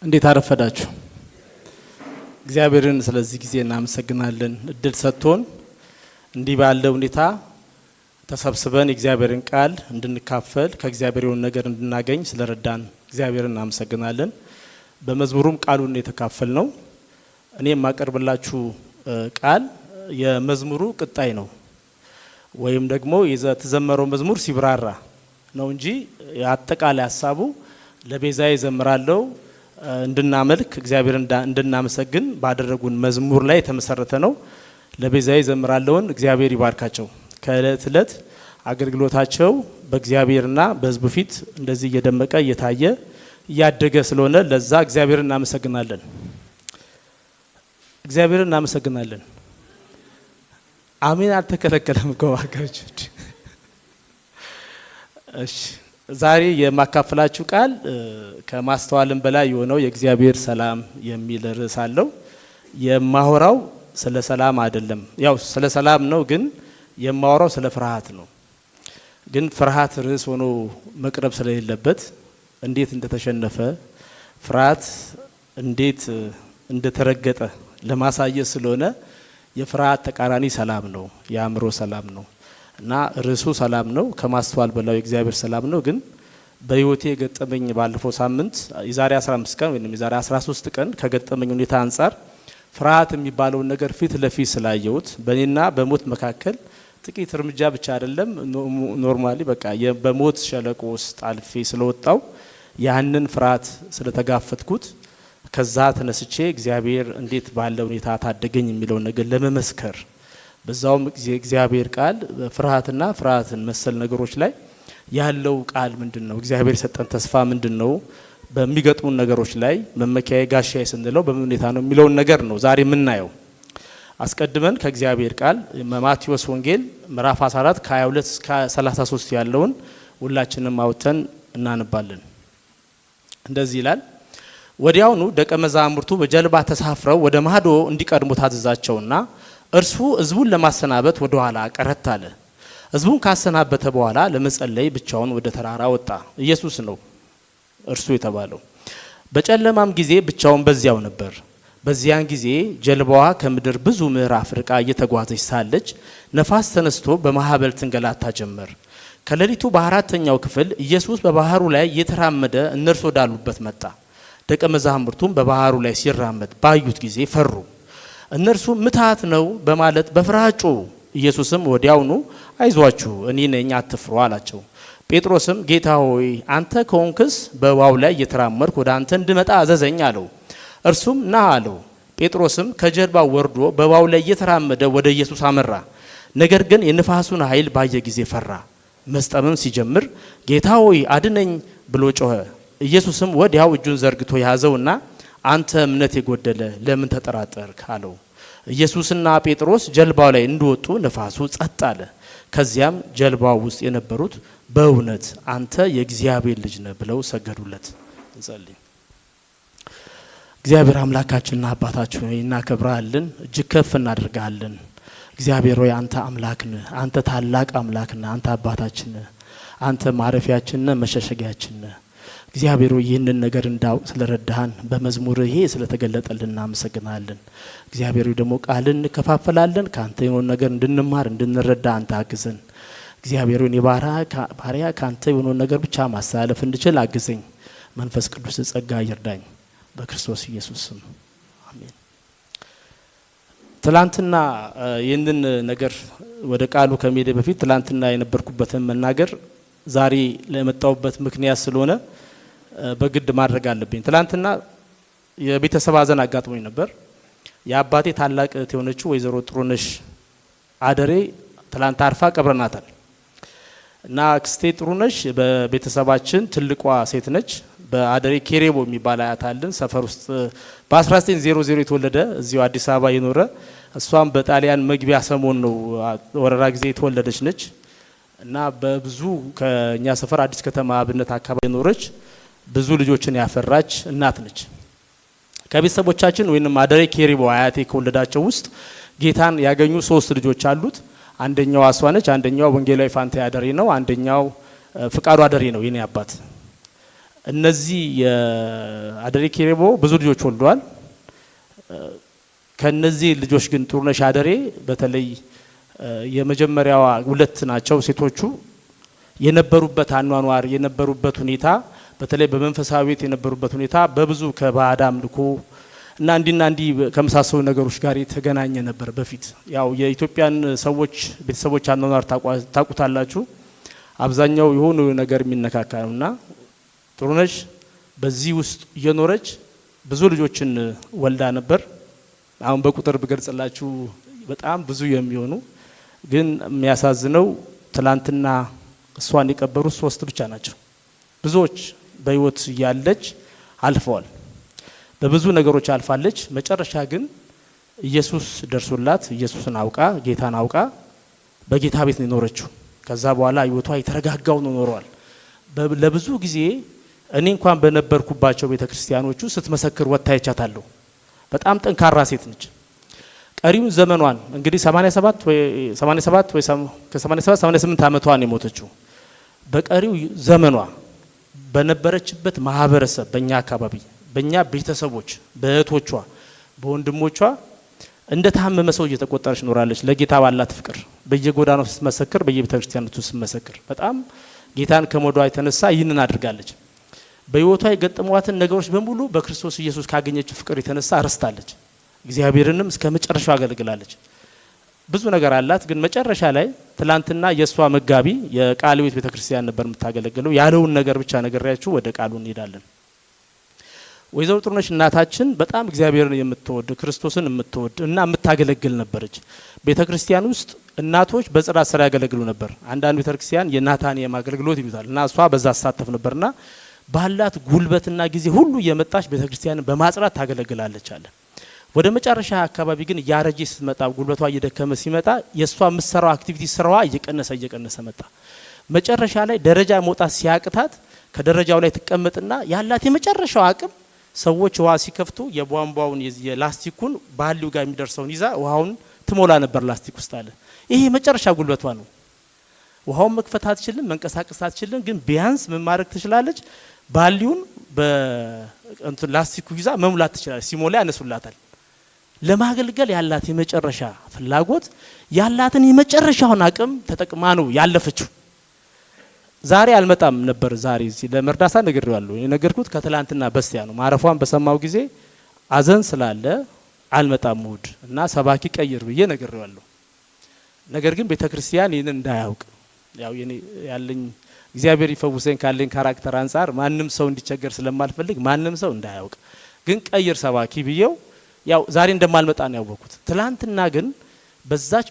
እንዴት አረፈዳችሁ? እግዚአብሔርን ስለዚህ ጊዜ እናመሰግናለን። እድል ሰጥቶን እንዲህ ባለ ሁኔታ ተሰብስበን የእግዚአብሔርን ቃል እንድንካፈል ከእግዚአብሔር የሆነ ነገር እንድናገኝ ስለረዳን እግዚአብሔርን እናመሰግናለን። በመዝሙሩም ቃሉን የተካፈል ነው። እኔ የማቀርብላችሁ ቃል የመዝሙሩ ቅጣይ ነው ወይም ደግሞ የተዘመረው መዝሙር ሲብራራ ነው እንጂ አጠቃላይ ሐሳቡ ለቤዛዬ ዘምራለሁ እንድናመልክ እግዚአብሔር እንድናመሰግን ባደረጉን መዝሙር ላይ የተመሰረተ ነው። ለቤዛዬ ዘምራለሁን እግዚአብሔር ይባርካቸው። ከእለት እለት አገልግሎታቸው በእግዚአብሔርና በሕዝቡ ፊት እንደዚህ እየደመቀ እየታየ እያደገ ስለሆነ ለዛ እግዚአብሔር እናመሰግናለን። እግዚአብሔር እናመሰግናለን። አሜን። አልተከለከለም ከዋጋች። እሺ ዛሬ የማካፈላችሁ ቃል ከማስተዋልም በላይ የሆነው የእግዚአብሔር ሰላም የሚል ርዕስ አለው። የማወራው ስለ ሰላም አይደለም። ያው ስለ ሰላም ነው፣ ግን የማወራው ስለ ፍርሃት ነው። ግን ፍርሃት ርዕስ ሆኖ መቅረብ ስለሌለበት እንዴት እንደተሸነፈ ፍርሃት እንዴት እንደተረገጠ ለማሳየት ስለሆነ የፍርሃት ተቃራኒ ሰላም ነው፣ የአእምሮ ሰላም ነው። እና ርዕሱ ሰላም ነው። ከማስተዋል በላይ የእግዚአብሔር ሰላም ነው። ግን በህይወቴ ገጠመኝ ባለፈው ሳምንት የዛሬ 15 ቀን ወይም የዛሬ 13 ቀን ከገጠመኝ ሁኔታ አንጻር ፍርሃት የሚባለውን ነገር ፊት ለፊት ስላየሁት በእኔና በሞት መካከል ጥቂት እርምጃ ብቻ አይደለም ኖርማሊ በቃ በሞት ሸለቆ ውስጥ አልፌ ስለወጣው ያንን ፍርሃት ስለተጋፈጥኩት ከዛ ተነስቼ እግዚአብሔር እንዴት ባለ ሁኔታ ታደገኝ የሚለውን ነገር ለመመስከር በዛውም እግዚአብሔር ቃል ፍርሃትና ፍርሃትን መሰል ነገሮች ላይ ያለው ቃል ምንድነው? እግዚአብሔር የሰጠን ተስፋ ምንድነው? በሚገጥሙን ነገሮች ላይ መመኪያዬ ጋሻዬ ስንለው በምን ሁኔታ ነው የሚለውን ነገር ነው ዛሬ የምናየው። አስቀድመን ከእግዚአብሔር ቃል ማቴዎስ ወንጌል ምዕራፍ 14 ከ22 እስከ 33 ያለውን ሁላችንም አውጥተን እናነባለን። እንደዚህ ይላል። ወዲያውኑ ደቀ መዛሙርቱ በጀልባ ተሳፍረው ወደ ማዶ እንዲቀድሙ ታዘዛቸውና እርሱ ሕዝቡን ለማሰናበት ወደ ኋላ ቀረት አለ። ሕዝቡን ካሰናበተ በኋላ ለመጸለይ ብቻውን ወደ ተራራ ወጣ። ኢየሱስ ነው እርሱ የተባለው። በጨለማም ጊዜ ብቻውን በዚያው ነበር። በዚያን ጊዜ ጀልባዋ ከምድር ብዙ ምዕራፍ ርቃ እየተጓዘች ሳለች ነፋስ ተነስቶ በማዕበል ትንገላታ ጀመር። ከሌሊቱ በአራተኛው ክፍል ኢየሱስ በባህሩ ላይ እየተራመደ እነርሱ ወዳሉበት መጣ። ደቀ መዛሙርቱም በባህሩ ላይ ሲራመድ ባዩት ጊዜ ፈሩ። እነርሱ ምታት ነው በማለት በፍርሃት ጮሁ። ኢየሱስም ወዲያውኑ አይዟችሁ እኔ ነኝ አትፍሩ አላቸው። ጴጥሮስም ጌታ ሆይ አንተ ከሆንክስ በውሃው ላይ እየተራመድኩ ወደ አንተ እንድመጣ አዘዘኝ አለው። እርሱም ና አለው። ጴጥሮስም ከጀልባው ወርዶ በውሃው ላይ እየተራመደ ወደ ኢየሱስ አመራ። ነገር ግን የንፋሱን ኃይል ባየ ጊዜ ፈራ። መስጠምም ሲጀምር ጌታ ሆይ አድነኝ ብሎ ጮኸ። ኢየሱስም ወዲያው እጁን ዘርግቶ ያዘውና አንተ እምነት የጎደለ ለምን ተጠራጠርክ አለው። ኢየሱስና ጴጥሮስ ጀልባው ላይ እንደወጡ ነፋሱ ጸጥ አለ። ከዚያም ጀልባው ውስጥ የነበሩት በእውነት አንተ የእግዚአብሔር ልጅ ነህ ብለው ሰገዱለት። እንጸልይ። እግዚአብሔር አምላካችንና አባታችን ሆይ እናከብራለን፣ እጅግ ከፍ እናደርጋለን። እግዚአብሔር ሆይ አንተ አምላክ ነህ፣ አንተ ታላቅ አምላክ ነህ፣ አንተ አባታችን ነህ፣ አንተ ማረፊያችን ነህ፣ መሸሸጊያችን ነህ። እግዚአብሔር ሆይ ይህንን ነገር እንዳውቅ ስለረዳህን በመዝሙር ይሄ ስለተገለጠልን እናመሰግናለን። እግዚአብሔር ሆይ ደግሞ ቃልን እንከፋፈላለን፣ ካንተ የሆነ ነገር እንድንማር እንድንረዳ አንተ አግዘን። እግዚአብሔር ሆይ ባሪያ ካንተ የሆነ ነገር ብቻ ማስተላለፍ እንድችል አግዘኝ። መንፈስ ቅዱስ ጸጋ ይርዳኝ በክርስቶስ ኢየሱስ ስም አሜን። ትላንትና ይህንን ነገር ወደ ቃሉ ከመሄድ በፊት ትላንትና የነበርኩበትን መናገር ዛሬ ለመጣውበት ምክንያት ስለሆነ በግድ ማድረግ አለብኝ። ትላንትና የቤተሰብ ሐዘን አጋጥሞኝ ነበር። የአባቴ ታላቅ እህት የሆነችው ወይዘሮ ጥሩነሽ አደሬ ትላንት አርፋ ቀብረናታል። እና አክስቴ ጥሩነሽ በቤተሰባችን ትልቋ ሴት ነች። በአደሬ ኬሬቦ የሚባል አያት አለን ሰፈር ውስጥ በ1900 የተወለደ እዚሁ አዲስ አበባ የኖረ እሷም በጣሊያን መግቢያ ሰሞን ነው ወረራ ጊዜ የተወለደች ነች። እና በብዙ ከኛ ሰፈር አዲስ ከተማ አብነት አካባቢ የኖረች ብዙ ልጆችን ያፈራች እናት ነች። ከቤተሰቦቻችን ወይንም አደሬ ኬሪቦ አያቴ ከወለዳቸው ውስጥ ጌታን ያገኙ 3 ልጆች አሉት። አንደኛው አሷ ነች፣ አንደኛው ወንጌላዊ ፋንታ አደሬ ነው፣ አንደኛው ፍቃዱ አደሬ ነው የኔ አባት። እነዚህ የአደሬ ኬሬቦ ብዙ ልጆች ወልደዋል። ከነዚህ ልጆች ግን ጥሩነሽ አደሬ በተለይ የመጀመሪያዋ ሁለት ናቸው። ሴቶቹ የነበሩበት አኗኗር የነበሩበት ሁኔታ በተለይ በመንፈሳዊ ቤት የነበሩበት ሁኔታ በብዙ ከባዕድ አምልኮ እና እንዲ ከመሳሰሉ ነገሮች ጋር የተገናኘ ነበር። በፊት ያው የኢትዮጵያን ሰዎች ቤተሰቦች አኗኗር ታውቁታላችሁ። አብዛኛው የሆነ ነገር የሚነካካ ነውና ጥሩነሽ በዚህ ውስጥ እየኖረች ብዙ ልጆችን ወልዳ ነበር። አሁን በቁጥር ብገልጽላችሁ በጣም ብዙ የሚሆኑ ግን የሚያሳዝነው ትላንትና እሷን የቀበሩት 3 ብቻ ናቸው። ብዙዎች በህይወት ያለች አልፈዋል። በብዙ ነገሮች አልፋለች። መጨረሻ ግን ኢየሱስ ደርሶላት ኢየሱስን አውቃ ጌታን አውቃ በጌታ ቤት ነው የኖረችው። ከዛ በኋላ ህይወቷ የተረጋጋው ነው ኖሯል። ለብዙ ጊዜ እኔ እንኳን በነበርኩባቸው ቤተክርስቲያኖቹ ስትመሰክር ወታይቻታለሁ። በጣም ጠንካራ ሴት ነች። ቀሪውን ዘመኗን እንግዲህ 87 ወይ ከ87 88 አመቷን የሞተችው በቀሪው ዘመኗ በነበረችበት ማህበረሰብ በእኛ አካባቢ በእኛ ቤተሰቦች በእህቶቿ በወንድሞቿ እንደ ታመመ ሰው እየተቆጠረች ኖራለች። ለጌታ ባላት ፍቅር በየጎዳናው ስትመሰክር በየቤተክርስቲያኖቹ ስትመሰክር በጣም ጌታን ከመውደዷ የተነሳ ይህንን አድርጋለች። በህይወቷ የገጠሟትን ነገሮች በሙሉ በክርስቶስ ኢየሱስ ካገኘችው ፍቅር የተነሳ ረስታለች። እግዚአብሔርንም እስከ መጨረሻው አገልግላለች። ብዙ ነገር አላት። ግን መጨረሻ ላይ ትላንትና የሷ መጋቢ የቃል ቤት ቤተክርስቲያን ነበር የምታገለግለው። ያለውን ነገር ብቻ ነገርያችሁ ወደ ቃሉ እንሄዳለን። ወይዘሮ ጥሩነሽ እናታችን በጣም እግዚአብሔርን የምትወድ ክርስቶስን የምትወድ እና የምታገለግል ነበረች። ቤተክርስቲያን ውስጥ እናቶች በጽዳት ስራ ያገለግሉ ነበር። አንዳንድ ቤተክርስቲያን የናታንያ አገልግሎት ይሉታል እና እሷ በዛ ተሳተፍ ነበርና ባላት ጉልበትና ጊዜ ሁሉ የመጣች ቤተክርስቲያንን በማጽዳት ታገለግላለች አለ። ወደ መጨረሻ አካባቢ ግን ያረጀ ስትመጣ ጉልበቷ እየደከመ ሲመጣ የሷ ምሰራው አክቲቪቲ ስራዋ እየቀነሰ መጣ። መጨረሻ ላይ ደረጃ መውጣት ሲያቅታት ከደረጃው ላይ ተቀመጥና ያላት የመጨረሻው አቅም ሰዎች ውሃ ሲከፍቱ የቧንቧውን የላስቲኩን ባሊው ጋር የሚደርሰውን ይዛ ውሃውን ትሞላ ነበር ላስቲክ ውስጥ አለ። ይሄ መጨረሻ ጉልበቷ ነው። ውሃውን መክፈት አትችልም፣ መንቀሳቀስ አትችልም። ግን ቢያንስ ምን ማድረግ ትችላለች? ባሊውን በላስቲኩ ይዛ መሙላት ትችላለች። ሲሞላ ያነሱላታል። ለማገልገል ያላት የመጨረሻ ፍላጎት ያላትን የመጨረሻውን አቅም ተጠቅማ ነው ያለፈችው። ዛሬ አልመጣም ነበር። ዛሬ እዚህ ለመርዳሳ ነግሬዋለሁ። የነገርኩት ከትላንትና በስቲያ ነው። ማረፏን በሰማው ጊዜ አዘን ስላለ አልመጣም እሁድ እና ሰባኪ ቀይር ብዬ ነግሬዋለሁ። ነገር ግን ቤተክርስቲያን ይህንን እንዳያውቅ ያው ያለኝ እግዚአብሔር ይፈውሰኝ ካለኝ ካራክተር አንፃር ማንም ሰው እንዲቸገር ስለማልፈልግ ማንም ሰው እንዳያውቅ ግን ቀይር ሰባኪ ብዬው ያው ዛሬ እንደማልመጣ ነው ያወቅኩት። ትላንትና ግን በዛች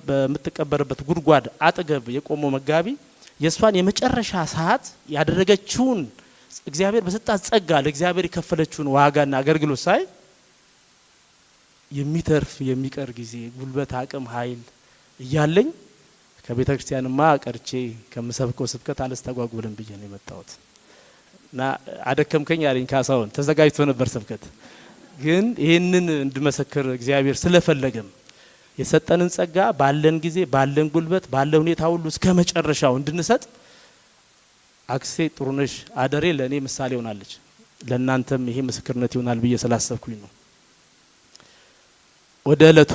በምትቀበርበት ጉድጓድ አጠገብ የቆመው መጋቢ የሷን የመጨረሻ ሰዓት ያደረገችውን እግዚአብሔር በሰጣት ጸጋ ለእግዚአብሔር የከፈለችውን ዋጋና አገልግሎት ሳይ የሚተርፍ የሚቀር ጊዜ ጉልበት አቅም ኃይል እያለኝ ከቤተ ክርስቲያንማ ቀርቼ ከምሰብከው ስብከት አልስተጓጉልም ብዬ ነው የመጣሁት። እና አደከምከኝ ያለኝ ካሳውን ተዘጋጅቶ ነበር ስብከት። ግን ይህንን እንድመሰክር እግዚአብሔር ስለፈለገም የሰጠንን ጸጋ ባለን ጊዜ ባለን ጉልበት ባለን ሁኔታ ሁሉ እስከ መጨረሻው እንድንሰጥ አክሴ ጥሩነሽ አደሬ ለኔ ምሳሌ ሆናለች። ለእናንተም ይሄ ምስክርነት ይሆናል ብዬ ስላሰብኩኝ ነው። ወደ ዕለቱ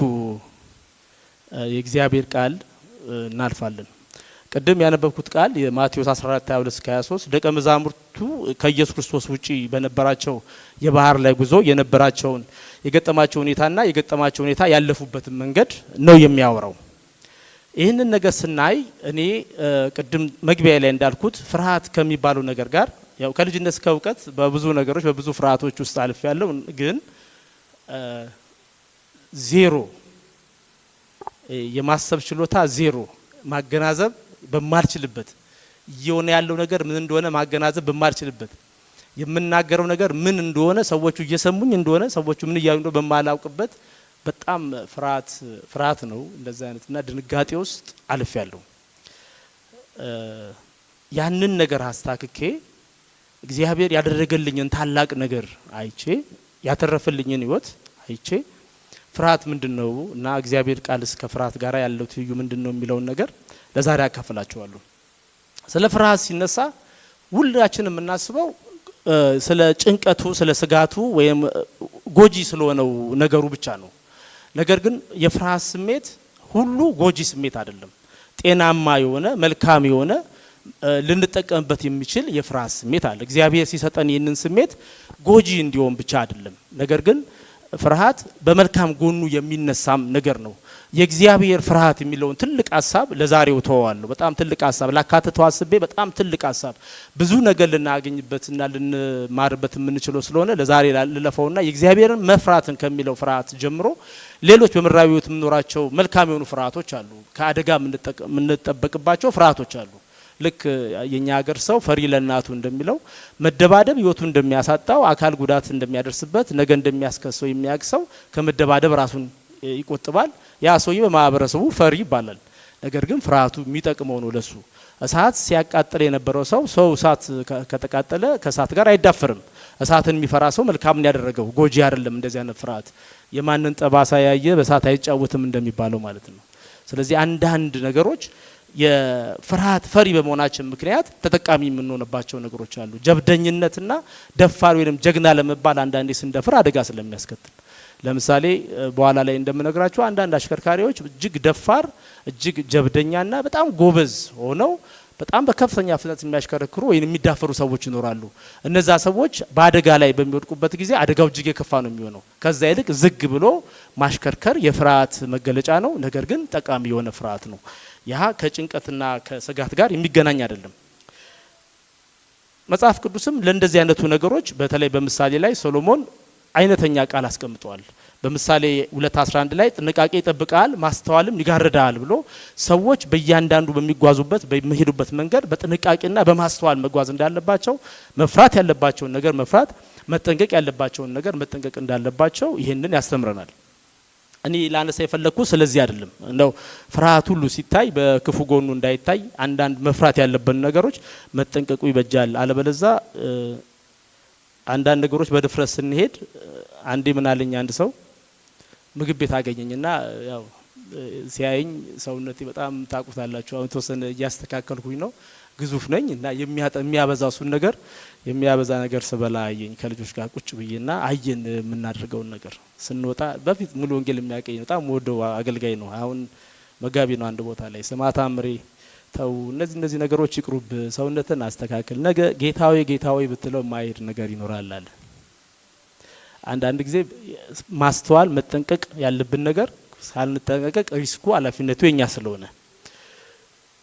የእግዚአብሔር ቃል እናልፋለን። ቅድም ያነበብኩት ቃል የማቴዎስ 14:22-23 ደቀ መዛሙርቱ ከኢየሱስ ክርስቶስ ውጪ በነበራቸው የባህር ላይ ጉዞ የነበራቸውን የገጠማቸው ሁኔታና የገጠማቸው ሁኔታ ያለፉበትን መንገድ ነው የሚያወራው። ይህንን ነገር ስናይ እኔ ቅድም መግቢያ ላይ እንዳልኩት ፍርሃት ከሚባለው ነገር ጋር ያው ከልጅነት እስከ እውቀት በብዙ ነገሮች በብዙ ፍርሃቶች ውስጥ አልፍ ያለው ግን ዜሮ የማሰብ ችሎታ ዜሮ ማገናዘብ በማልችልበት እየሆነ ያለው ነገር ምን እንደሆነ ማገናዘብ በማልችልበት የምናገረው ነገር ምን እንደሆነ ሰዎቹ እየሰሙኝ እንደሆነ ሰዎቹ ምን እያሉ እንደሆነ በማላውቅበት በጣም ፍርሃት ነው እንደዛ አይነትና ድንጋጤ ውስጥ አልፍ ያለው። ያንን ነገር አስተካክኬ እግዚአብሔር ያደረገልኝን ታላቅ ነገር አይቼ ያተረፈልኝን ህይወት አይቼ ፍርሃት ምንድነው እና እግዚአብሔር ቃልስ ከፍርሃት ጋር ያለው ትይዩ ምንድነው የሚለውን ነገር ለዛሬ አካፍላችኋለሁ። ስለ ፍርሃት ሲነሳ ሁላችንም የምናስበው ስለ ጭንቀቱ ስለ ስጋቱ ወይም ጎጂ ስለሆነው ነገሩ ብቻ ነው። ነገር ግን የፍርሃት ስሜት ሁሉ ጎጂ ስሜት አይደለም። ጤናማ የሆነ መልካም የሆነ ልንጠቀምበት የሚችል የፍርሃት ስሜት አለ። እግዚአብሔር ሲሰጠን ይህንን ስሜት ጎጂ እንዲሆን ብቻ አይደለም። ነገር ግን ፍርሃት በመልካም ጎኑ የሚነሳም ነገር ነው። የእግዚአብሔር ፍርሃት የሚለውን ትልቅ ሐሳብ ለዛሬው ተዋዋለሁ። በጣም ትልቅ ሐሳብ ላካተተው አስቤ በጣም ትልቅ ሐሳብ ብዙ ነገር ልናገኝበትና ልንማርበት የምንችለው ስለሆነ ለዛሬ ልለፈውና የእግዚአብሔርን መፍራትን ከሚለው ፍርሃት ጀምሮ ሌሎች በምድራዊ ሕይወት የምንኖራቸው መልካም የሆኑ ፍርሃቶች አሉ። ከአደጋ የምንጠበቅባቸው ፍርሃቶች አሉ። ልክ የኛ ሀገር ሰው ፈሪ ለእናቱ እንደሚለው መደባደብ ሕይወቱን እንደሚያሳጣው አካል ጉዳት እንደሚያደርስበት ነገ እንደሚያስከሰው የሚያግሰው ከመደባደብ ራሱን ይቆጥባል። ያ ሰውዬ በማህበረሰቡ ፈሪ ይባላል። ነገር ግን ፍርሃቱ የሚጠቅመው ነው ለሱ። እሳት ሲያቃጥል የነበረው ሰው እሳት ከተቃጠለ ከእሳት ጋር አይዳፈርም። እሳትን የሚፈራ ሰው መልካምን ያደረገው ጎጂ አይደለም። እንደዚህ አይነት ፍርሃት የማንን ጠባሳ ያየ በእሳት አይጫወትም እንደሚባለው ማለት ነው። ስለዚህ አንዳንድ ነገሮች የፍርሃት ፈሪ በመሆናችን ምክንያት ተጠቃሚ የምንሆንባቸው ነገሮች አሉ። ጀብደኝነትና ደፋር ወይም ጀግና ለመባል አንዳንዴ ስንደፍር አደጋ ስለሚያስከትል ለምሳሌ በኋላ ላይ እንደምነግራችሁ አንዳንድ አሽከርካሪዎች እጅግ ደፋር እጅግ ጀብደኛና በጣም ጎበዝ ሆነው በጣም በከፍተኛ ፍጥነት የሚያሽከረክሩ ወይም የሚዳፈሩ ሰዎች ይኖራሉ። እነዛ ሰዎች በአደጋ ላይ በሚወድቁበት ጊዜ አደጋው እጅግ የከፋ ነው የሚሆነው። ከዛ ይልቅ ዝግ ብሎ ማሽከርከር የፍርሃት መገለጫ ነው። ነገር ግን ጠቃሚ የሆነ ፍርሃት ነው። ያ ከጭንቀትና ከስጋት ጋር የሚገናኝ አይደለም። መጽሐፍ ቅዱስም ለእንደዚህ አይነቱ ነገሮች በተለይ በምሳሌ ላይ ሶሎሞን አይነተኛ ቃል አስቀምጧል። በምሳሌ 2:11 ላይ ጥንቃቄ ይጠብቃል ማስተዋልም ይጋርዳል ብሎ ሰዎች በእያንዳንዱ በሚጓዙበት በሚሄዱበት መንገድ በጥንቃቄና በማስተዋል መጓዝ እንዳለባቸው፣ መፍራት ያለባቸውን ነገር መፍራት፣ መጠንቀቅ ያለባቸውን ነገር መጠንቀቅ እንዳለባቸው ይሄንን ያስተምረናል። እኔ ላነሳ የፈለኩ ስለዚህ አይደለም። እንደው ፍርሃት ሁሉ ሲታይ በክፉ ጎኑ እንዳይታይ አንዳንድ መፍራት ያለብን ነገሮች መጠንቀቁ ይበጃል። አለበለዛ አንዳንድ ነገሮች በድፍረት ስንሄድ አንዴ ምን አለኝ አንድ ሰው ምግብ ቤት አገኘኝና ያው ሲያየኝ ሰውነቴ በጣም ታቁታላችሁ አሁን ተወሰነ እያስተካከልኩኝ ነው ግዙፍ ነኝ እና የሚያበዛው ሱን ነገር የሚያበዛ ነገር ስበላ አየኝ ከልጆች ጋር ቁጭ ብዬና አየን የምናደርገውን ነገር ስንወጣ በፊት ሙሉ ወንጌል የሚያቀኝ በጣም ወደው አገልጋይ ነው አሁን መጋቢ ነው አንድ ቦታ ላይ ስማታምሬ ተው እነዚህ ነገሮች ይቅሩብ ሰውነትን አስተካክል ነገ ጌታዊ ብትለው ማይድ ነገር ይኖራል አለ። አንዳንድ ጊዜ ማስተዋል መጠንቀቅ ያለብን ነገር ሳንጠንቀቅ ሪስኩ ኃላፊነቱ የኛ ስለሆነ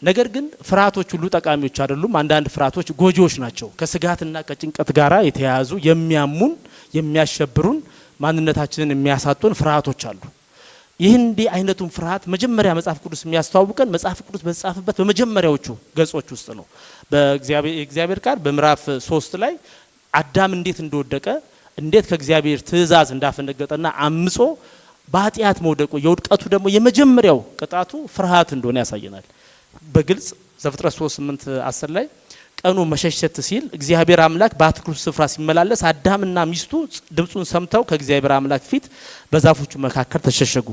ነገር ግን ፍርሃቶች ሁሉ ጠቃሚዎች አይደሉም። አንዳንድ ፍርሃቶች ጎጂዎች ናቸው። ከስጋትና ከጭንቀት ጋራ የተያያዙ የሚያሙን የሚያሸብሩን ማንነታችንን የሚያሳጡን ፍርሃቶች አሉ። ይህን እንዲህ አይነቱን ፍርሃት መጀመሪያ መጽሐፍ ቅዱስ የሚያስተዋውቀን መጽሐፍ ቅዱስ በተጻፈበት በመጀመሪያዎቹ ገጾች ውስጥ ነው። በእግዚአብሔር ቃል በምዕራፍ 3 ላይ አዳም እንዴት እንደወደቀ እንዴት ከእግዚአብሔር ትእዛዝ እንዳፈነገጠና አምጾ በኃጢአት መውደቁ የውድቀቱ ደግሞ የመጀመሪያው ቅጣቱ ፍርሃት እንደሆነ ያሳየናል። በግልጽ ዘፍጥረት 3:8-10 ላይ ቀኑ መሸሸት ሲል እግዚአብሔር አምላክ በአትክልቱ ስፍራ ሲመላለስ አዳምና ሚስቱ ድምጹን ሰምተው ከእግዚአብሔር አምላክ ፊት በዛፎቹ መካከል ተሸሸጉ።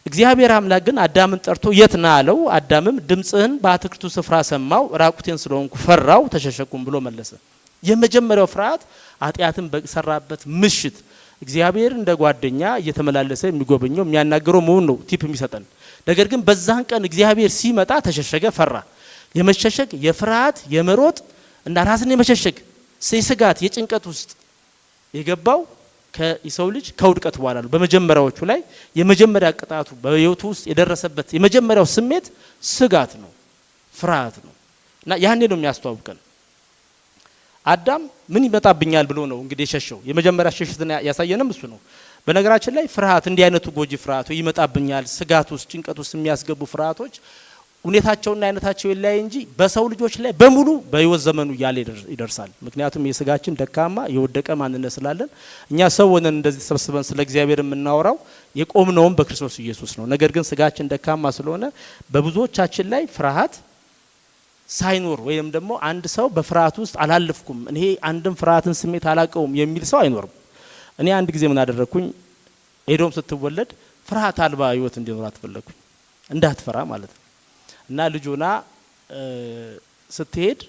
እግዚአብሔር አምላክ ግን አዳምን ጠርቶ የት ነህ አለው። አዳምም ድምጽህን በአትክልቱ ስፍራ ሰማው፣ ራቁቴን ስለሆንኩ ፈራው፣ ተሸሸኩም ብሎ መለሰ። የመጀመሪያው ፍርሃት ኃጢአትን በሰራበት ምሽት እግዚአብሔር እንደ ጓደኛ እየተመላለሰ የሚጎበኘው የሚያናገረው መሆን ነው ቲፕ የሚሰጠን። ነገር ግን በዛን ቀን እግዚአብሔር ሲመጣ ተሸሸገ፣ ፈራ። የመሸሸግ የፍርሃት የመሮጥ እና ራስን የመሸሸግ የስጋት የጭንቀት ውስጥ የገባው ከሰው ልጅ ከውድቀት በኋላ ነው። በመጀመሪያዎቹ ላይ የመጀመሪያ ቅጣቱ በህይወቱ ውስጥ የደረሰበት የመጀመሪያው ስሜት ስጋት ነው፣ ፍርሃት ነው እና ያኔ ነው የሚያስተዋውቀን። አዳም ምን ይመጣብኛል ብሎ ነው እንግዲህ የሸሸው። የመጀመሪያ ሽሽትን ያሳየንም እሱ ነው። በነገራችን ላይ ፍርሃት እንዲህ አይነቱ ጎጂ ፍርሃቶች ይመጣብኛል ስጋት ውስጥ ጭንቀት ውስጥ የሚያስገቡ ፍርሃቶች ሁኔታቸውና አይነታቸው ይለያይ እንጂ በሰው ልጆች ላይ በሙሉ በህይወት ዘመኑ ያለ ይደርሳል። ምክንያቱም የስጋችን ደካማ የወደቀ ማንነት ስላለን እኛ ሰው ሆነን እንደዚህ ተሰብስበን ስለ እግዚአብሔር የምናወራው የቆምነውም በክርስቶስ ኢየሱስ ነው። ነገር ግን ስጋችን ደካማ ስለሆነ በብዙዎቻችን ላይ ፍርሃት ሳይኖር ወይም ደግሞ አንድ ሰው በፍርሃት ውስጥ አላለፍኩም እኔ አንድም ፍርሃትን ስሜት አላቀውም የሚል ሰው አይኖርም። እኔ አንድ ጊዜ ምን አደረኩኝ ኤዶም ስትወለድ ፍርሃት አልባ ህይወት እንዲኖራት ፈለኩኝ እንዳትፈራ ማለት ነው። እና ልጆና ስትሄድ